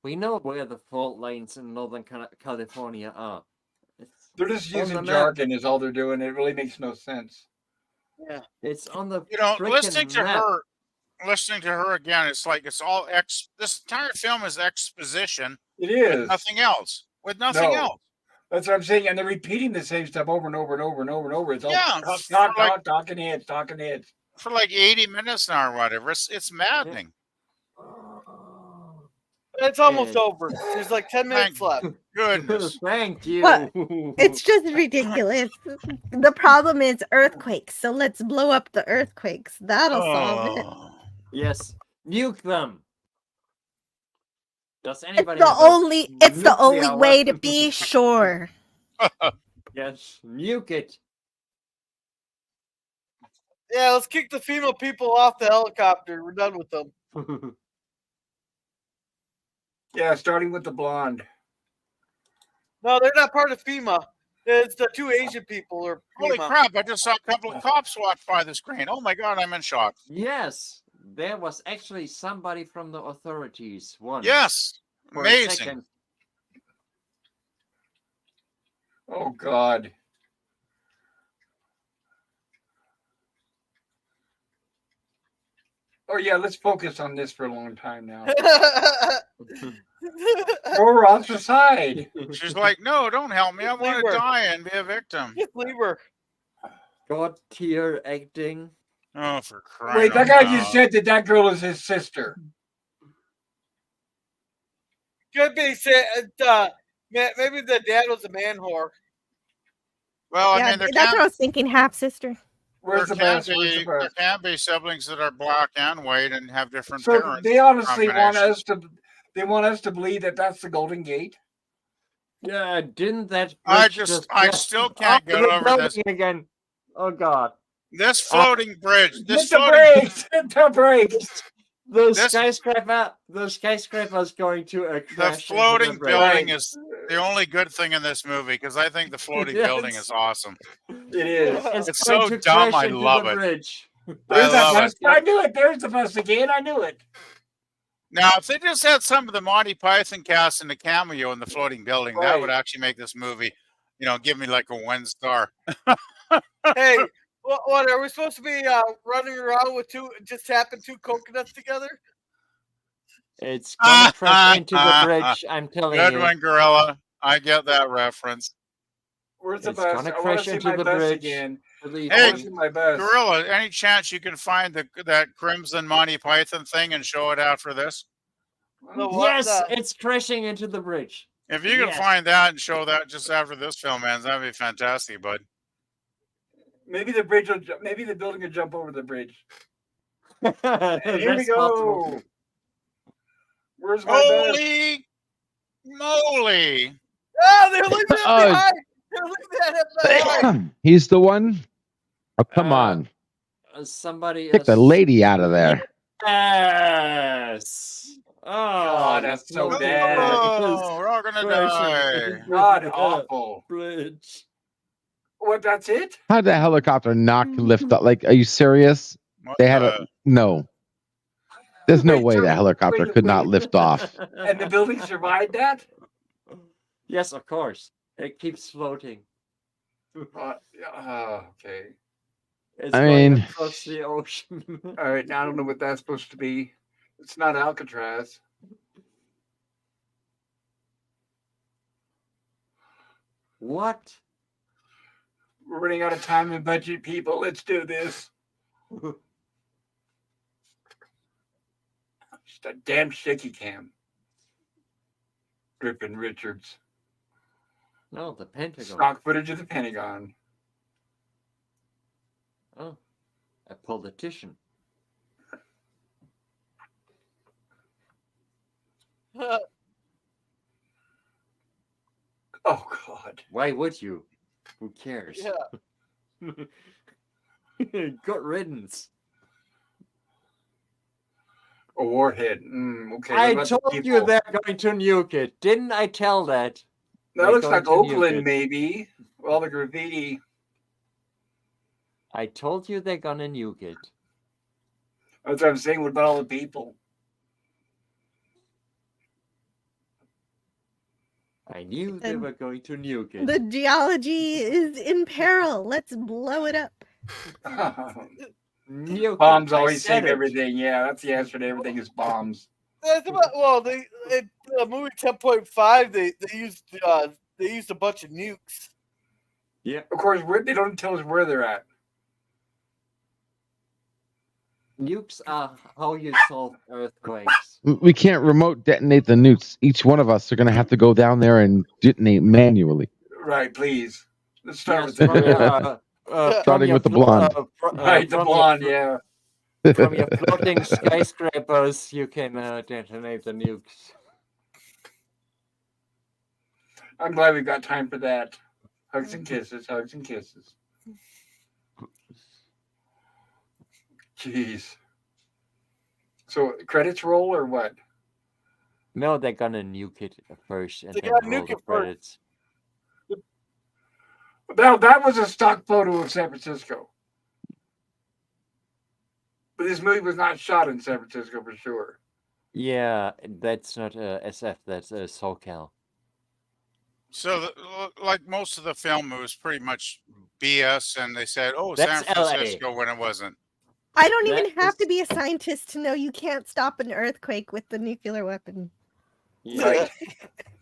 We know where the fault lines in Northern California are. they're just on using the map. jargon. Is all they're doing. It really makes no sense. Yeah. It's on the You know, frickin' listening to her again, it's like it's all this entire film is exposition It with is. nothing else. With nothing No. else. That's what I'm saying. And they're repeating the same stuff over and over and over and over and over. It's all Yeah, talking heads, talking heads. For like 80 minutes now or whatever. It's maddening. It's almost Yeah. over. There's like 10 minutes left. Goodness. Thank you. What? It's just ridiculous. The problem is earthquakes, so let's blow up the earthquakes. That'll solve it. Oh. Yes, nuke them. Does anybody? It's the have a only nuclear way to weapon? be sure. Yes, nuke it. Yeah, let's kick the female people off the helicopter. We're done with them. Yeah, starting with the blonde. No, they're not part of FEMA. It's the two Asian people or Holy FEMA. crap, I just saw a couple of cops walk by the screen. Oh my God, I'm in shock. Yes, there was actually somebody from the authorities once. Yes. for a Amazing. second. Oh God. Oh yeah, let's focus on this for a long time now. Throw her off the side. She's like, no, don't help me. I Just want leave to her. die and be a victim. Just leave her. God tier acting. Oh, for crying Wait, that out guy loud. just said that that girl is his sister. Could be said. Maybe the dad was a man whore. Well, I Yeah, mean, there that's what I can, was thinking. Half sister. Where's the there, best? can Where's the be, there best? can be siblings that are black and white and have different So parents. they honestly want combinations. us to. They want us to believe that that's the Golden Gate. Yeah, didn't that? I bridge I still can't Oh, get the over this. building again. Oh God. This floating bridge. This Hit the floating. brakes! Hit the brakes! The This- skyscraper is going to The crash into floating the bridge. building is the only good thing in this movie because I think the floating building Yes. is awesome. It is. It's going so to dumb, crash I into love the it. Bridge. I There's that love it. bus. I knew it. There's the bus again. I knew it. Now, if they just had some of the Monty Python cast in the cameo in the floating building, that would Right. actually make this movie, give me like a 1 star. Hey, what are we supposed to be running around with just tapping two coconuts together? It's gonna crash into the bridge. I'm telling Good you. one, Gorilla. I get that reference. Where's the It's bus? gonna I want crash to see into my the bus bridge. again. Believe I Hey, want me. to see my bus. Gorilla, any chance you can find that Crimson Monty Python thing and show it after this? The what? Yes, The- it's crashing into the bridge. If you can Yes. find that and show that just after this film ends, that'd be fantastic, bud. Maybe the bridge will. Maybe the building will jump over the bridge. Here we That's go. possible. Where's my bus? Holy moly! Oh, they're leaving it Oh. behind. They're leaving that behind. He's the one. Oh, come Uh, on. Somebody Pick the is- lady out of there. Yes. Oh, God, that's so the bad. building is Oh, we're all gonna crashing die. into God, the awful. Bridge. What? That's it? How did that helicopter not lift up? Like, are you serious? What They had the- no. There's no Wait, way so- that helicopter wait, could not wait. lift off. And the building survived that? Yes, of course. It keeps floating. Okay. It's I going mean- across the ocean. All right. Now I don't know what that's supposed to be. It's not Alcatraz. What? We're running out of time and budget, people. Let's do this. Just a damn shaky cam. Drippin' Richards. No, the Pentagon. Stock footage of the Pentagon. Oh, a politician. Oh, God. Why would you? Who cares? Yeah. Good riddance. A warhead. Okay. what I about the told you people? they're going to nuke it. Didn't I tell that? That They're looks going like to nuke Oakland, it. maybe. Well, the graffiti. I told you they're gonna nuke it. That's what I'm saying. What about all the people? I knew they And were going to nuke it. The geology is in peril. Let's blow it up. Nuke it. Bombs I always said save it. everything. Yeah, that's the answer to everything is bombs. That's about, well, the movie 10.5, they used a bunch of nukes. Yeah. Of course, they don't tell us where they're at. Nukes are how you solve earthquakes. We can't remote detonate the nukes. Each one of us are going to have to go down there and detonate manually. Right, please. Let's start Yes, with from that. your, from Starting your with the flo- blonde. Right, the from blonde, your, yeah. From your floating skyscrapers, you can detonate the nukes. I'm glad we've got time for that. Hugs and kisses, hugs and kisses. Jeez. So credits roll or what? No, they're gonna nuke it first and They then gotta roll nuke the it first. credits. Now that was a stock photo of San Francisco. But this movie was not shot in San Francisco for sure. Yeah, that's not SF, that's SoCal. So, like most of the film, it was pretty much BS, and they said, "Oh, That's San LA. Francisco," when it wasn't. I don't That even have is- to be a scientist to know you can't stop an earthquake with the nuclear weapon. Right.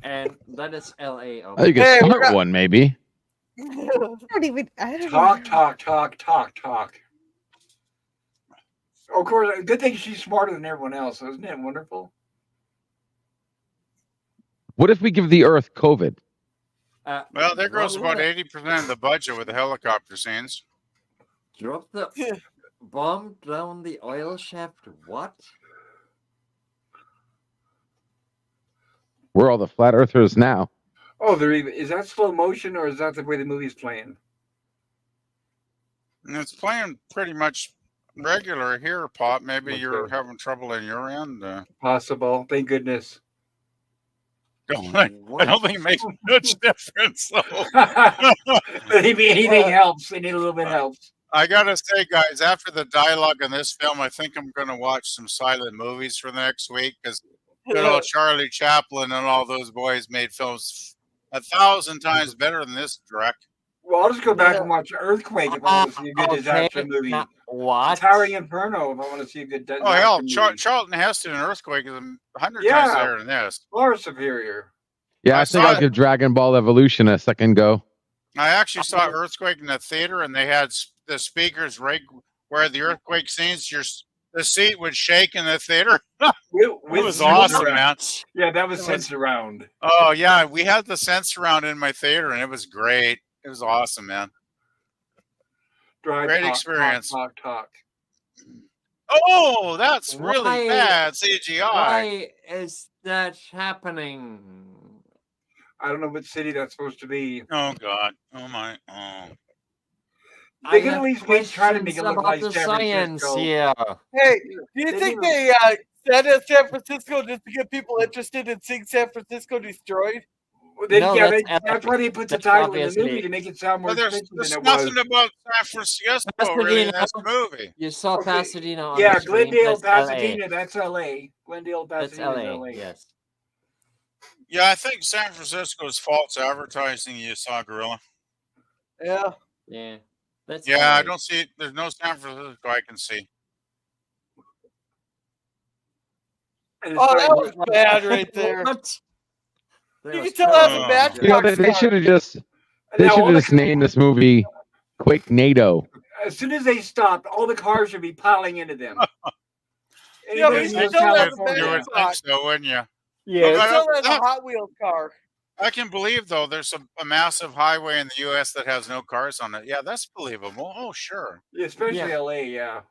And that is LA. Oh, you could Hey, we're start not- one, maybe. I don't even. Talk. Of course, good thing she's smarter than everyone else. Isn't it wonderful? What if we give the Earth COVID? Well, there goes Drop about 80% of the budget with the helicopter scenes. the bomb down the oil shaft. What? We're all the flat earthers now. Oh, is that slow motion or is that the way the movie's playing? And it's playing pretty much regular here, Pop. Maybe you're Okay. having trouble in your end. Possible. Thank goodness. I What? don't think it makes much difference, though. Maybe anything helps. Any little bit helps. I gotta say, guys, after the dialogue in this film, I think I'm gonna watch some silent movies for the next week because good old Charlie Chaplin and all those boys made films 1,000 times better than this direct. Well, I'll just go back and watch Earthquake if I want to see a good disaster Okay, movie. now, what? Towering Inferno if I want to see a good disaster Oh hell, movie. Charlton Heston and Earthquake is 100 Yeah. times better than this. Far superior. Yeah, I I think saw I'll it. give Dragon Ball Evolution a second go. I actually saw Earthquake in the theater, and they had the speakers right where the earthquake scenes. The seat would shake in the theater. It was awesome, man. Yeah, that was sense around. Oh yeah, we had the sense around in my theater, and it was great. It was awesome, man. Drive, Great talk, experience. Talk. Oh, that's really Why- bad CGI. Why is that happening? I don't know what city that's supposed to be. Oh God. Oh my. Oh. They I could at have least wait, try to make it questions look about like the San science Francisco. here. Hey, do you They think didn't- they said in San Francisco just to get people interested in seeing San Francisco destroyed? No, that's that's why they put the That's title in the obviously- movie to make it sound more But there's, expensive there's than it nothing was. about San Francisco really in this movie. You saw Okay, Pasadena on Yeah, the screen. Glendale, That's Pasadena, that's LA. Glendale, That's Pasadena is LA. LA. Yes. Yeah, I think San Francisco's false advertising. You saw Gorilla. Yeah. Yeah. That's Yeah, I LA. don't see. There's no San Francisco I can see. And it's Oh, not that was bad right there. What? You That can was tell that's a terrible. match. You know, they should have just named this movie Quake NATO. As soon as they stopped, all the cars should be piling into them. Yeah, but Anybody you knows can tell that's a California. You would think match. so, wouldn't you? You Yeah, can tell But that's a Hot Wheels car. I can believe though. There's a massive highway in the U.S. that has no cars on it. Yeah, that's believable. Oh, sure. especially Yeah. LA. Yeah.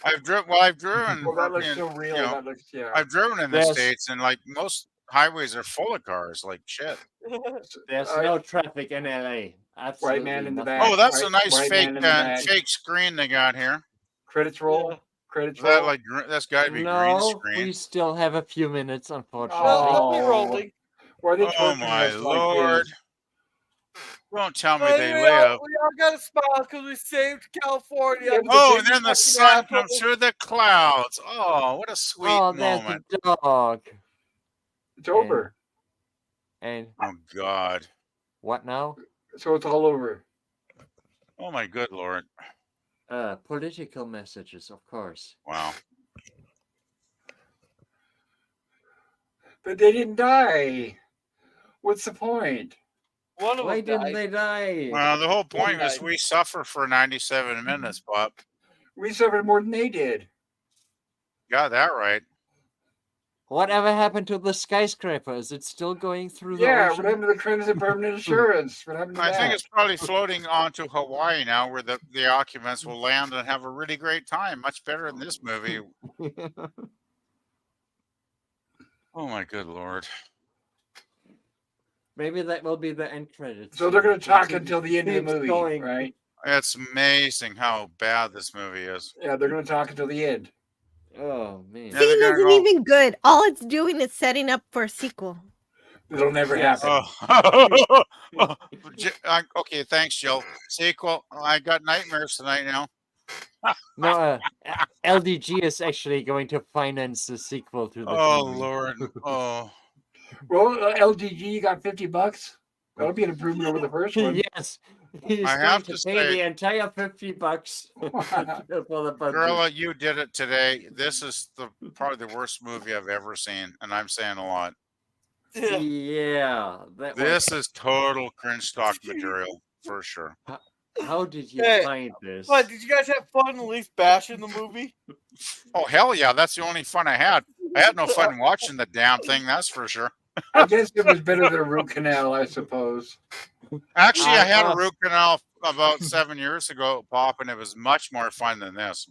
I've driven. Well, I've driven. Well, that looks in, so real. you know, That looks I've driven in the Yes. States, and like most highways are full of cars. Like shit. There's no traffic in LA. Absolutely. White man in the nothing. back. Oh, that's a nice white fake man in the back. fake screen they got here. Credits roll. Yeah. Credits Is that roll. like that's got to be green No, screen? we still have a few minutes, unfortunately. Well, they'll be Oh. rolling. Why are they Oh torturing my us like lord! this? Don't tell me Well, they we all live. got to smile because we saved California. Yeah, Oh, Big and then the fucking sun comes assholes. through the clouds. Oh, what a sweet Oh, there's moment. the dog. It's over. And Oh God. what now? So it's all over. Oh my good lord. Political messages, of course. Wow. But they didn't die. What's the point? One of Why them didn't died. they die? Well, the whole point One is night. we suffer for 97 minutes, Bob. We suffered more than they did. Got that right. Whatever happened to the skyscraper? Is it still going through the Yeah, ocean? what happened to the Crimson Permanent Insurance? What happened to I that? think it's probably floating onto Hawaii now, where the occupants will land and have a really great time. Much better than this movie. Oh my good lord. Maybe that will be the end credits. So they're going to talk Keep- until the end of the keeps movie, going. right? It's amazing how bad this movie is. Yeah, they're going to talk until the end. Oh man. Yeah, Scene they're gonna isn't go- even good. All it's doing is setting up for a sequel. It'll never Yes. happen. Okay, thanks, Jill. Sequel. I got nightmares tonight now. No, LDG is actually going to finance the sequel to the Oh movie. lord. Oh. Well, LGG got $50. That'll be an improvement over the first one. Yes. He's I going have to to pay say- the entire $50 for the budget. Girl, you did it today. This is probably the worst movie I've ever seen, and I'm saying a lot. Yeah. That This is total Cringestock material for sure. How did you Hey, find this? What, did you guys have fun at least bashing the movie? Oh hell yeah, that's the only fun I had. I had no fun watching the damn thing, that's for sure. I guess it was better than a root canal, I suppose. Actually, I had a Uh-huh. root canal about 7 years ago, Pop, and it was much more fun than this.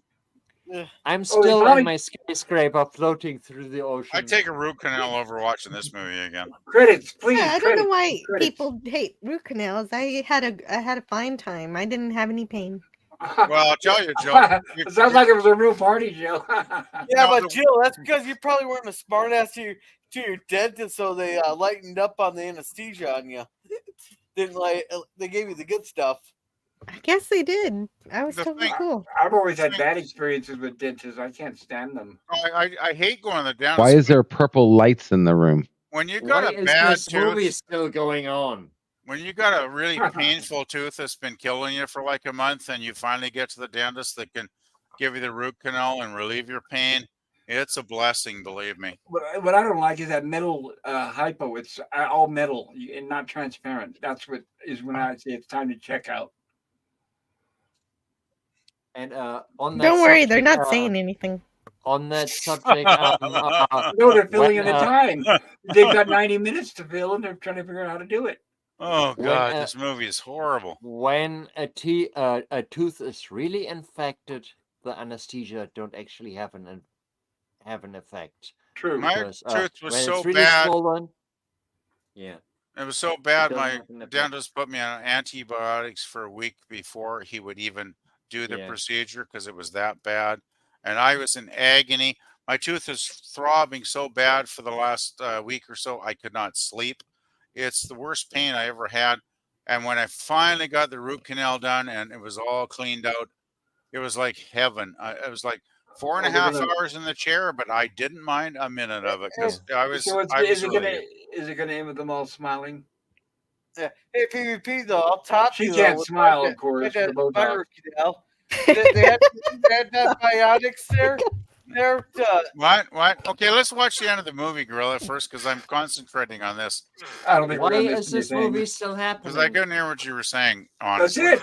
I'm Oh, still probably- on my skyscraper floating through the ocean. I'd take a root canal over watching this movie again. Credits, please. Yeah, I don't know credits, why credits. people hate root canals. I had a fine time. I didn't have any pain. Well, I'll tell you, Joe. It sounds like it was a real party, Joe. Yeah, No, but the- Jill, that's because you probably weren't a smart ass to your dentist, so they lightened up on the anesthesia on you. Didn't they gave you the good stuff. I guess they did. I was The totally thing- cool. I've always had bad experiences with dentists. I can't stand them. I hate going to the dentist. Why is there purple lights in the room? When you got Why a is bad this movie tooth, still going on? when you got a really painful tooth that's been killing you for like a month, and you finally get to the dentist that can give you the root canal and relieve your pain, it's a blessing, believe me. What I don't like is that metal hypo. It's all metal and not transparent. That's what is when I say it's time to check out. And on that Don't worry, they're subject, not saying anything. On that subject, No, they're filling in the when, time. They've got 90 minutes to fill, and they're trying to figure out how to do it. Oh When, god, uh, this movie is horrible. when a tooth is really infected, the anesthesia don't actually have an effect. True. My Because, tooth was when so it's really bad. swollen, yeah. It was so bad. doesn't My have an effect. dentist put me on antibiotics for a week before he would even do the Yeah. procedure because it was that bad, and I was in agony. My tooth is throbbing so bad for the last week or so. I could not sleep. It's the worst pain I ever had. And when I finally got the root canal done and it was all cleaned out, it was like heaven. It was like 4.5 hours in the chair, but I didn't mind a minute of it because I was is relieved. it gonna end with them all smiling? Yeah. Hey, PvP though, I'll top She you can't though. with smile, that- of course, with that the Botox. spider canal. They had antibiotics there. They're What? Okay, let's watch the end of the movie, Gorilla, first, because I'm concentrating on this. I don't think Why we're gonna is this movie still Because I happening? couldn't hear what you were saying, That's honestly. it.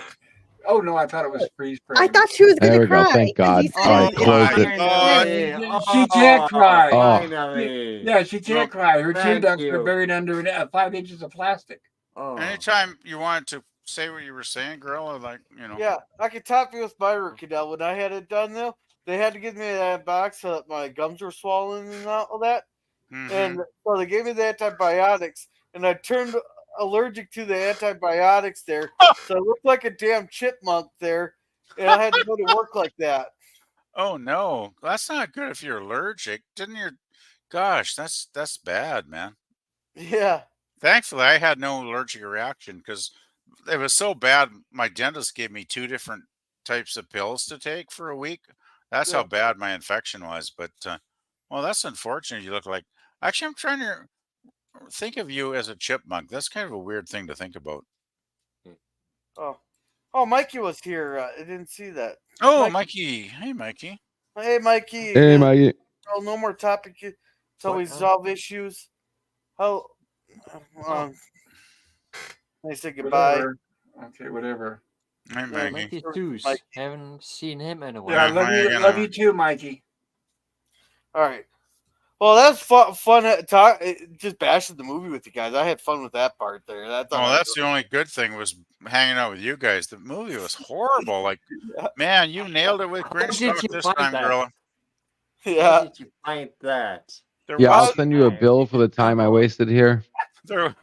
Oh no, I thought it was freeze frame. I thought she was There gonna we go. cry. Thank 'cause God. he said All right, it's close my it. God. She can't cry. Oh. Finally. Yeah, she can't cry. Her tear Thank ducts you. are buried under 5 inches of plastic. Oh. Anytime you wanted to say what you were saying, Gorilla, like, you know. yeah. I could top you with my root canal. When I had it done though, they had to give me that box so that my gums were swollen and all that. Mhm. And so they gave me the antibiotics, and I turned allergic to the antibiotics there, so I looked like a damn chipmunk there, and I had to go to work like that. Oh no, that's not good if you're allergic. Didn't your gosh, that's bad, man. Yeah. Thankfully, I had no allergic reaction because it was so bad. My dentist gave me 2 different types of pills to take for a week. That's how Yeah. bad my infection was. But well, that's unfortunate. You look like actually, I'm trying to think of you as a chipmunk. That's kind of a weird thing to think about. Oh, Mikey was here. I didn't see that. Oh, Mikey. Mikey. Hey, Mikey. Hey, Mikey. Hey, Maggie. Oh, no more topic until we What? solve issues. How? They say goodbye. Whatever. Okay, whatever. Hey, Yeah, Maggie. Mikey Deuce. Mikey. Haven't seen him in a while. Yeah, Yeah, Mikey, love you too, Mikey. All right. Well, that's fun talk. Just bashing the movie with you guys. I had fun with that part there. That's all. Oh, that's the only good thing was hanging out with you guys. The movie was horrible. Like, man, you nailed it with How did Cringestock you this find time, that? Gorilla. How Yeah. did you find that? There Yeah, I'll was- send you a bill for the time I wasted here. there-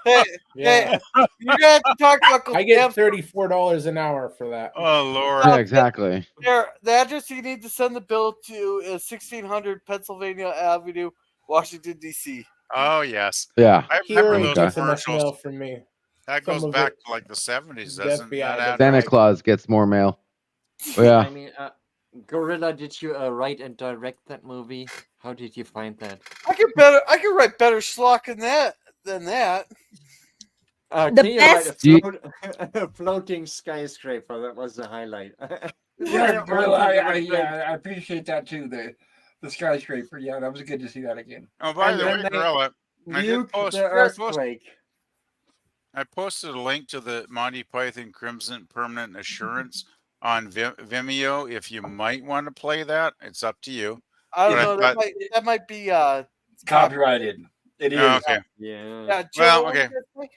Hey, Yeah. hey, you got to talk about I get $34 an hour for that. oh Lord. Yeah, exactly. there. The address you need to send the bill to is 1600 Pennsylvania Avenue, Washington D.C. Oh yes. Yeah. I Here remember he those gets enough mail commercials. from me. That Some goes of back it- to like the 70s, the doesn't FBI that? does. add Santa up? Claus gets more mail. Oh, I yeah. mean, Gorilla, did you write and direct that movie? How did you find that? I can write better schlock than that. The Can you write best- a floating skyscraper? That was the highlight. Yeah, girl, I appreciate that too. The skyscraper. Yeah, that was good to see that again. Oh, by And the then way, they Gorilla, I did Nuke post- the earthquake. I posted a link to the Monty Python Crimson Permanent Assurance on Vimeo. If you might want to play that, it's up to you. I don't But I know. thought- That might be Copyrighted. It is. Oh, okay. Yeah. Yeah, Joe, Well, what was okay. that thing?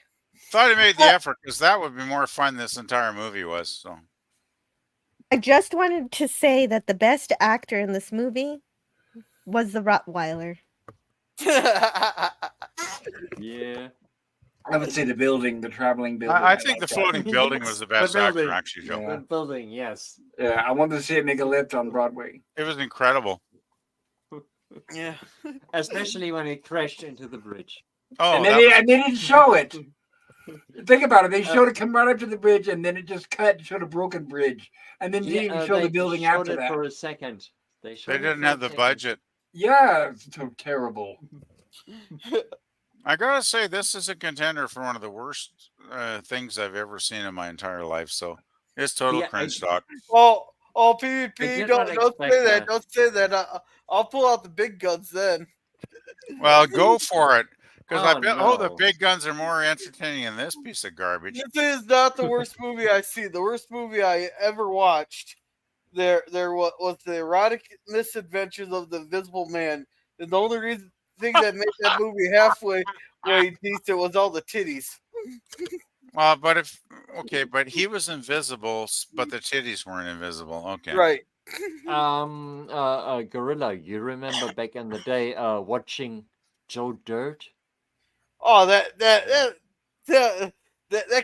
Thought I made the effort because that would be more fun. This entire movie was so. I just wanted to say that the best actor in this movie was the Rottweiler. Yeah. I would say the building, the traveling building. I think the like that. floating building was the best actor, building. actually, Joe. Yeah. The building, yes. Yeah, I wanted to see it make a lift on Broadway. It was incredible. Yeah. Especially when it crashed into the bridge. Oh, and that then they, was- and they didn't show it. Think about it. They showed it come right up to the bridge, and then it just cut and showed a broken bridge, and then didn't even show they the building showed after it that. for a second. They they showed it didn't for a have the second. budget. Yeah, it's so terrible. I gotta say, this is a contender for one of the worst things I've ever seen in my entire life. So it's total Yeah, cringe stock. Oh, I PvP! did Don't not say expect that. that. Don't say that. I'll pull out the big guns then. Well, go for it. Because I Oh, bet, the no. big guns are more entertaining than this piece of garbage. This is not the worst movie I've seen. The worst movie I ever watched. There was the erotic misadventures of the Invisible Man. And the only thing that made that movie halfway decent was all the titties. Well, but but he was invisible, but the titties weren't invisible. Okay. Right. Gorilla, you remember back in the day watching Joe Dirt? Oh, that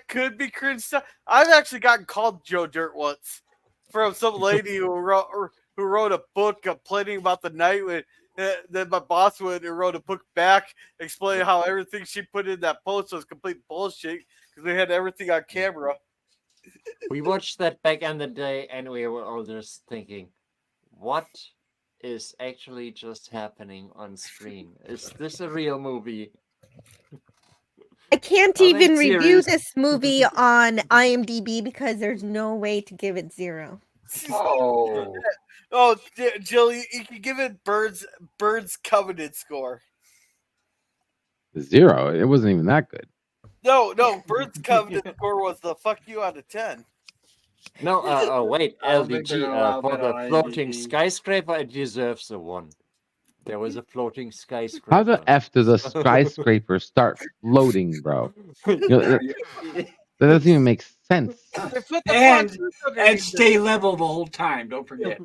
could be cringe stuff. I've actually gotten called Joe Dirt once from some lady who wrote a book complaining about the night Then my boss went and wrote a book back explaining how everything she put in that post was complete bullshit because they had everything on camera. We watched that back in the day, and we were all just thinking, what is actually just happening on screen? Is this a real movie? I can't Are they even review serious? this movie on IMDb because there's no way to give it 0. Oh, Oh, Jill, you can give it Bird's Covenant score. 0. It wasn't even that good. No, Bird's Covenant score was the fuck you out of 10. No, wait, I don't think they're LDG, gonna allow for that the on floating IMDb. skyscraper, it deserves a 1. There was a floating skyscraper. How the F does a skyscraper start floating, bro? You know, that doesn't even make sense. They put the And pontoons underneath and stay level the whole time. Don't forget.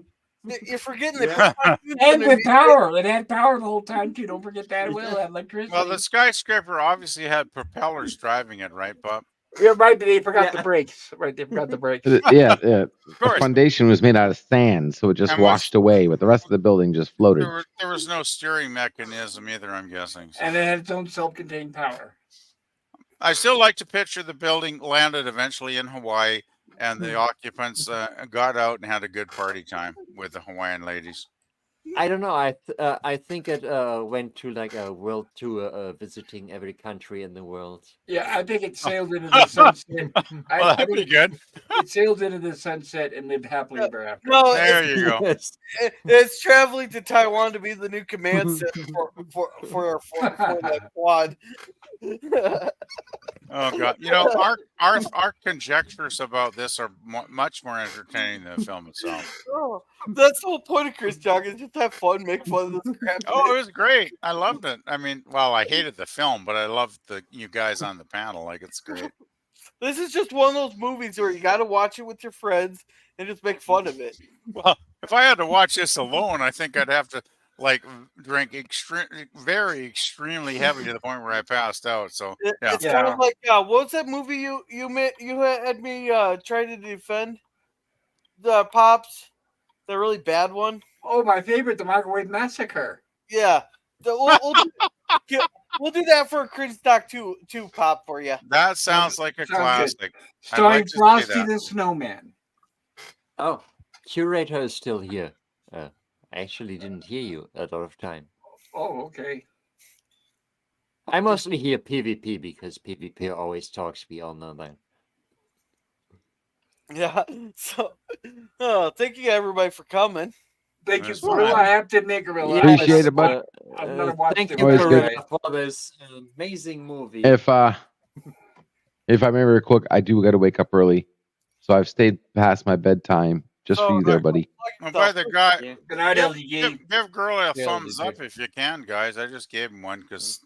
it. You're forgetting they Yeah. put pontoons And with underneath it. power, it had power the whole time too. Don't forget that. It will have electricity. Well, the skyscraper obviously had propellers driving it, right, Bob? Yeah, right. They forgot the Yeah. brakes. Right, they forgot the brakes. Yeah. The course. foundation was made out of sand, so it just And was- washed away, but the rest of the building just floated. There was no steering mechanism either, I'm guessing. So. And it had its own self-contained power. I still like to picture the building landed eventually in Hawaii, and Hmm. the occupants got out and had a good party time with the Hawaiian ladies. I don't know. I think it went to like a world tour, visiting every country in the world. Yeah, I think it sailed into the sunset. Well, that'd be good. It sailed into the sunset and lived happily ever after. No, There you go. Yes. it's traveling to Taiwan to be the new command center for that quad. Oh God! You know, our conjectures about this are much more entertaining than the film itself. Oh, that's the whole point of Cringestock is just have fun, make fun of this crap. Oh, it was great. I loved it. I mean, well, I hated the film, but I loved you guys on the panel. Like, it's great. This is just one of those movies where you got to watch it with your friends and just make fun of it. Well, if I had to watch this alone, I think I'd have to like drink very extremely heavy to the point where I passed out. So yeah. It's kind of like what was that movie you had me try to defend? The Pops, the really bad one. Oh, my favorite, the Microwave Massacre. Yeah, we'll do that for a Cringestock two Pop for you. That sounds like a Sounds good. classic. Starring to see Frosty that. the Snowman. Oh, curator is still here. I actually didn't hear you a lot of time. Oh, okay. I mostly hear PvP because PvP always talks. We all know that. Yeah. So, thank you everybody for coming. Thank you, That's Gorilla. fine. I have to admit, Gorilla. Appreciate it, bud. I'm gonna watch Thank the you, Always good. Gorilla, for this amazing movie. If I may real quick, I do got to wake up early, so I've stayed past my bedtime just for you there, buddy. Well, by the guy, Yeah. Good night, LDG. give Gorilla a Yeah, thumbs LDG. up if you can, guys. I just gave him one because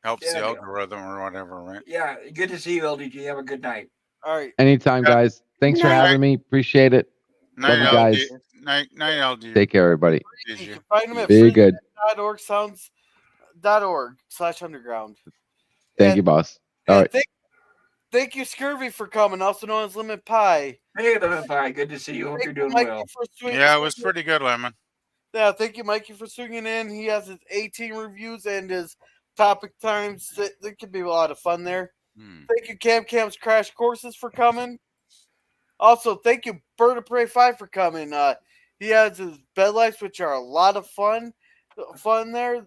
helps Yeah, the yeah. algorithm or whatever, right? Yeah, good to see you, LDG. Have a good night. All right. Anytime, Yeah. guys. Thanks for Night. having me. Appreciate it. Love you guys. Night, LD. Take care, everybody. You can find them at Be good. freedomnet.org/sounds.org/underground. Thank you, boss. All right. Thank you, Scurvy, for coming, also known as Lemon Pie. Hey, Lemon Pie. Good to see you. Hope Thank you're you, doing Mikey, well. for swinging. Yeah, it was pretty good, Lemon. Yeah, thank you, Mikey, for swinging in. He has his 18 reviews and his topic times. That could be a lot of fun there. Thank you, Cam's Crash Courses, for coming. Also, thank you, Bird of Prey 5, for coming. He has his bed lights, which are a lot of fun there.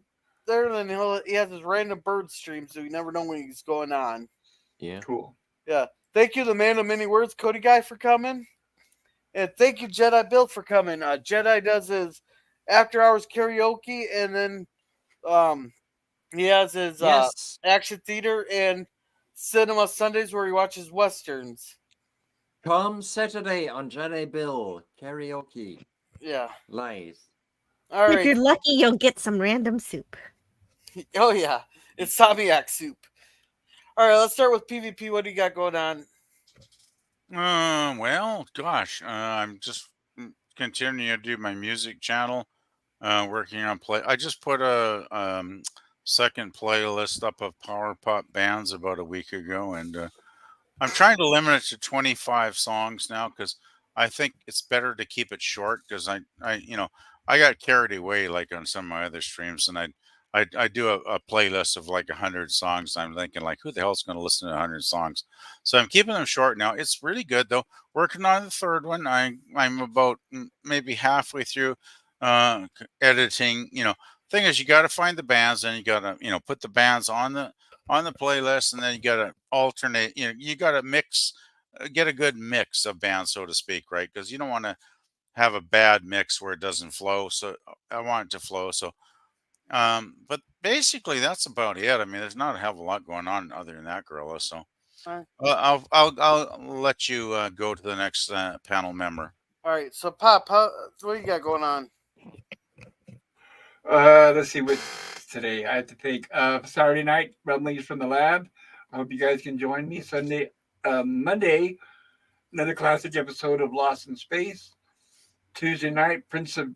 And then he has his random bird stream, so you never know when he's going on. Yeah. Cool. Yeah. Thank you, the man of many words, Cody Guy, for coming. And thank you, Jedi Bill, for coming. Jedi does his after hours karaoke, and then he has his Yes. action theater and cinema Sundays where he watches westerns. Come Saturday on Jedi Bill karaoke Yeah. live. All If right. you're lucky, you'll get some random soup. Oh yeah, it's Samiak soup. All right, let's start with PvP. What do you got going on? Well, gosh, I'm just continuing to do my music channel. Working on I just put a second playlist up of power pop bands about a week ago, and I'm trying to limit it to 25 songs now because I think it's better to keep it short because I got carried away like on some of my other streams, and I do a playlist of like 100 songs. I'm thinking like, who the hell's going to listen to 100 songs? So I'm keeping them short now. It's really good though. Working on the third one. I'm about maybe halfway through editing. Thing is, you got to find the bands, and you got to put the bands on the playlist, and then you got to alternate. You got to mix, get a good mix of bands, so to speak, right? Because you don't want to have a bad mix where it doesn't flow. So I want it to flow. So, but basically that's about it. I mean, there's not a hell of a lot going on other than that, Gorilla. So All right. I'll let you go to the next panel member. All right. So, Pop, what you got going on? Let's see what's today. I have to think. Saturday night, Rumblings from the Lab. I hope you guys can join me. Monday, another classic episode of Lost in Space. Tuesday night, Prince of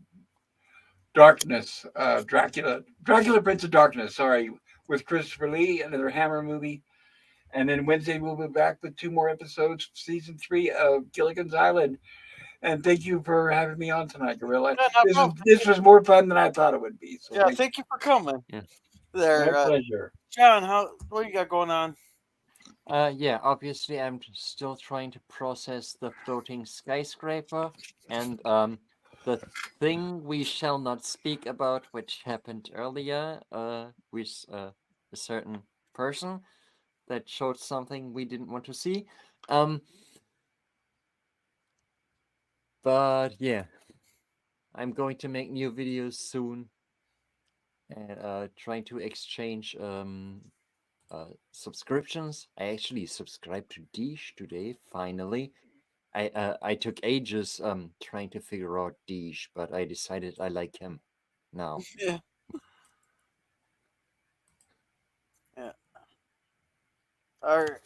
Darkness, Dracula, Prince of Darkness. Sorry, with Christopher Lee, another Hammer movie. And then Wednesday we'll be back with 2 more episodes, season 3 of Gilligan's Island. And thank you for having me on tonight, Gorilla. This was more fun than I thought it would be. So yeah, thank you for coming. Yeah. There, my pleasure. John, what you got going on? Yeah, obviously I'm still trying to process the floating skyscraper and the thing we shall not speak about, which happened earlier with a certain person that showed something we didn't want to see. But yeah, I'm going to make new videos soon and trying to exchange subscriptions. I actually subscribed to Dish today, finally. I took ages trying to figure out Dish, but I decided I like him now. Yeah. Yeah. All right.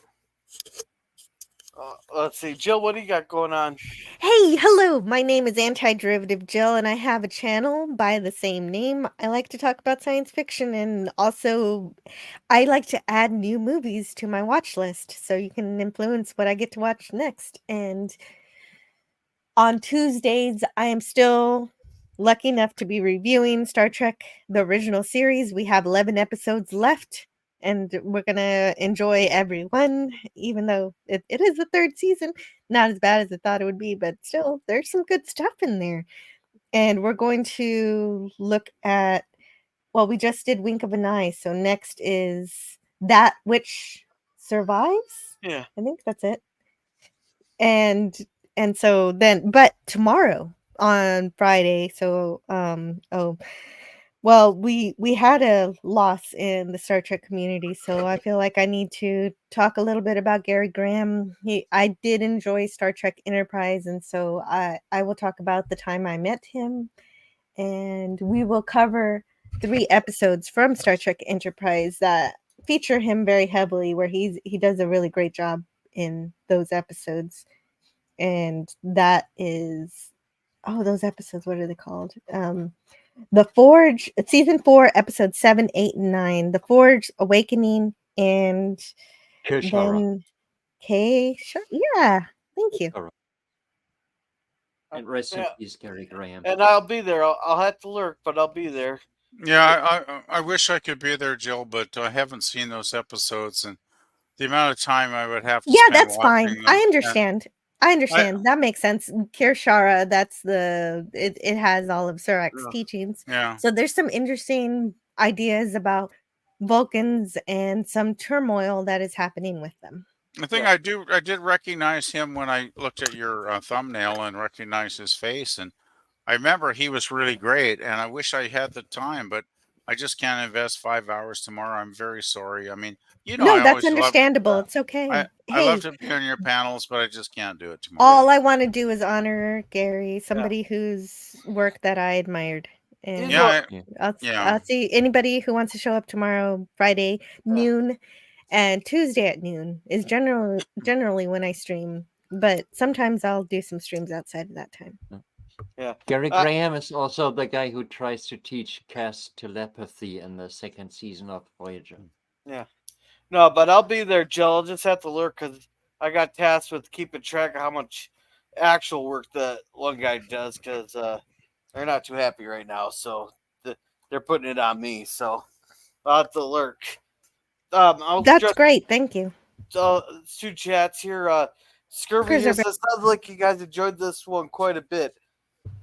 Let's see, Jill, what do you got going on? Hey, hello. My name is Anti-Derivative Jill, and I have a channel by the same name. I like to talk about science fiction, and also I like to add new movies to my watch list so you can influence what I get to watch next. And on Tuesdays, I am still lucky enough to be reviewing Star Trek, the original series. We have 11 episodes left, and we're going to enjoy every one, even though it is the 3rd season. Not as bad as I thought it would be, but still, there's some good stuff in there. And we're going to look at, well, we just did Wink of an Eye, so next is That Which Survives. Yeah. I think that's it. And so then, but tomorrow on Friday, so well, we had a loss in the Star Trek community, so I feel like I need to talk a little bit about Gary Graham. I did enjoy Star Trek Enterprise, and so I will talk about the time I met him, and we will cover 3 episodes from Star Trek Enterprise that feature him very heavily, where he does a really great job in those episodes. And that is, those episodes, what are they called? The Forge, season 4, episode 7, 8, and 9. The Forge, Awakening, and then yeah, thank you. And rest in peace, Gary Graham. And I'll be there. I'll have to lurk, but I'll be there. Yeah, I wish I could be there, Jill, but I haven't seen those episodes, and the amount of time I would have to spend That's fine. watching them, I understand. That makes sense. Kirshara, that's it has all of Surak's teachings. Yeah. So there's some interesting ideas about Vulcans and some turmoil that is happening with them. I think I did recognize him when I looked at your thumbnail and recognized his face, and I remember he was really great, and I wish I had the time, but I just can't invest 5 hours tomorrow. I'm very sorry. I mean, No, that's understandable. It's okay. I love to be on your panels, but I just can't do it tomorrow. All I want to do is honor Gary, somebody whose work that I admired. And I'll see anybody who wants to show up tomorrow, Friday, noon, and Tuesday at noon is generally when I stream. But sometimes I'll do some streams outside of that time. Yeah. Gary Graham is also the guy who tries to teach Cass telepathy in the 2nd season of Voyager. Yeah. No, but I'll be there, Jill. I'll just have to lurk because I got tasked with keeping track of how much actual work that one guy does because they're not too happy right now. So they're putting it on me. So I'll have to lurk. I'll That's just great. Thank you. 2 chats here. Scurvy here says, sounds like you guys enjoyed this one quite a bit.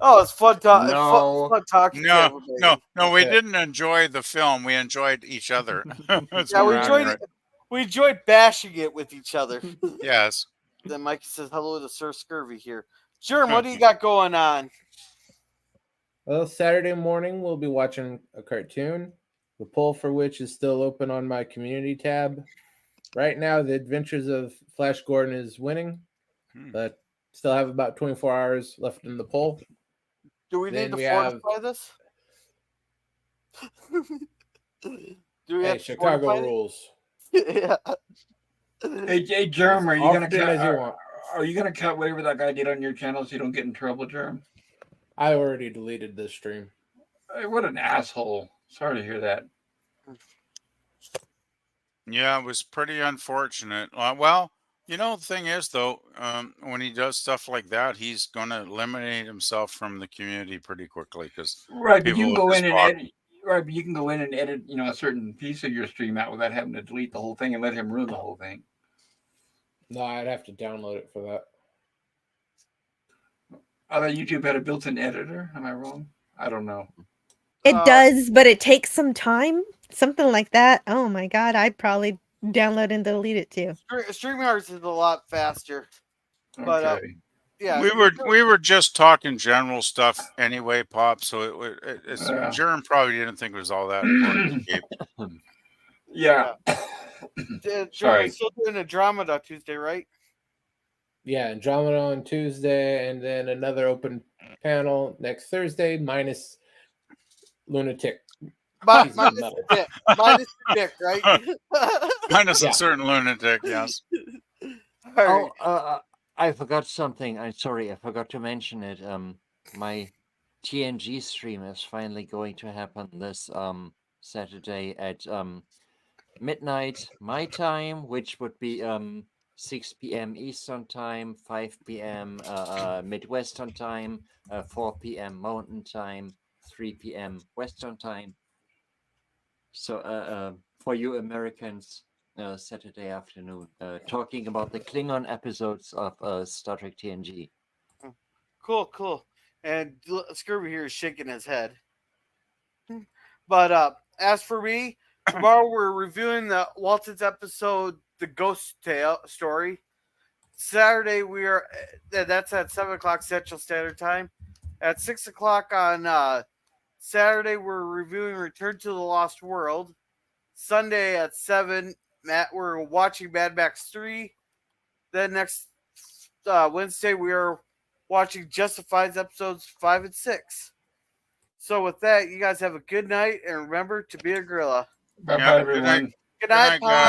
Oh, it's fun, No. fun talking to No, everybody. no, we Okay. didn't enjoy the film. We enjoyed each other. That's Yeah, what we we're enjoyed doing. it. We enjoyed bashing it with each other. Yes. Then Mikey says hello to Sir Scurvy here. Jerm, what do you got going on? Well, Saturday morning we'll be watching a cartoon, the poll for which is still open on my community tab. Right now, The Adventures of Flash Gordon is winning, but still have about 24 hours left in the poll. Do we Then need to we have- fortify this? Do we Hey, have to Chicago fortify rules. it? Yeah. Hey, Germ, are you gonna Often as you want. are you gonna cut whatever that guy did on your channel so you don't get in trouble, Germ? I already deleted this stream. Hey, what an asshole! Sorry to hear that. Yeah, it was pretty unfortunate. Well, you know, the thing is, though, when he does stuff like that, he's going to eliminate himself from the community pretty quickly because Right, but you people can will go just in and walk- edit. Right, but you can go in and edit, a certain piece of your stream out without having to delete the whole thing and let him ruin the whole thing. No, I'd have to download it for that. I thought YouTube had a built-in editor. Am I wrong? I don't know. It does, but it takes some time. Something like that. Oh my god, I'd probably download and delete it too. StreamYards is a lot faster. But Okay. yeah, we were just talking general stuff anyway, Pop. So it's Yeah. Germ probably didn't think it was all that important. Gabe. Yeah. Jerm Sorry. is still doing a drama on Tuesday, right? Yeah, Andromeda on Tuesday, and then another open panel next Thursday, minus Lunatic. Minus He's the dick. Minus the dick, right? Minus Yeah. a certain lunatic, yes. All right. Oh, I forgot something. I'm sorry, I forgot to mention it. My TNG stream is finally going to happen this Saturday at midnight my time, which would be 6 p.m. Eastern time, 5 p.m. Midwestern time, 4 p.m. Mountain time, 3 p.m. Western time. So for you Americans, Saturday afternoon, talking about the Klingon episodes of Star Trek TNG. Cool. And Scurvy here is shaking his head. But as for me, tomorrow we're reviewing the Walton's episode, The Ghost Tale Story. Saturday that's at 7 o'clock Central Standard Time. At 6 o'clock on Saturday we're reviewing Return to the Lost World. Sunday at 7, we're watching Mad Max 3. Then next Wednesday we are watching Justified's episodes 5 and 6. So with that, you guys have a good night and remember to be a gorilla. Bye, Yeah, good everyone. night. Good night, guys.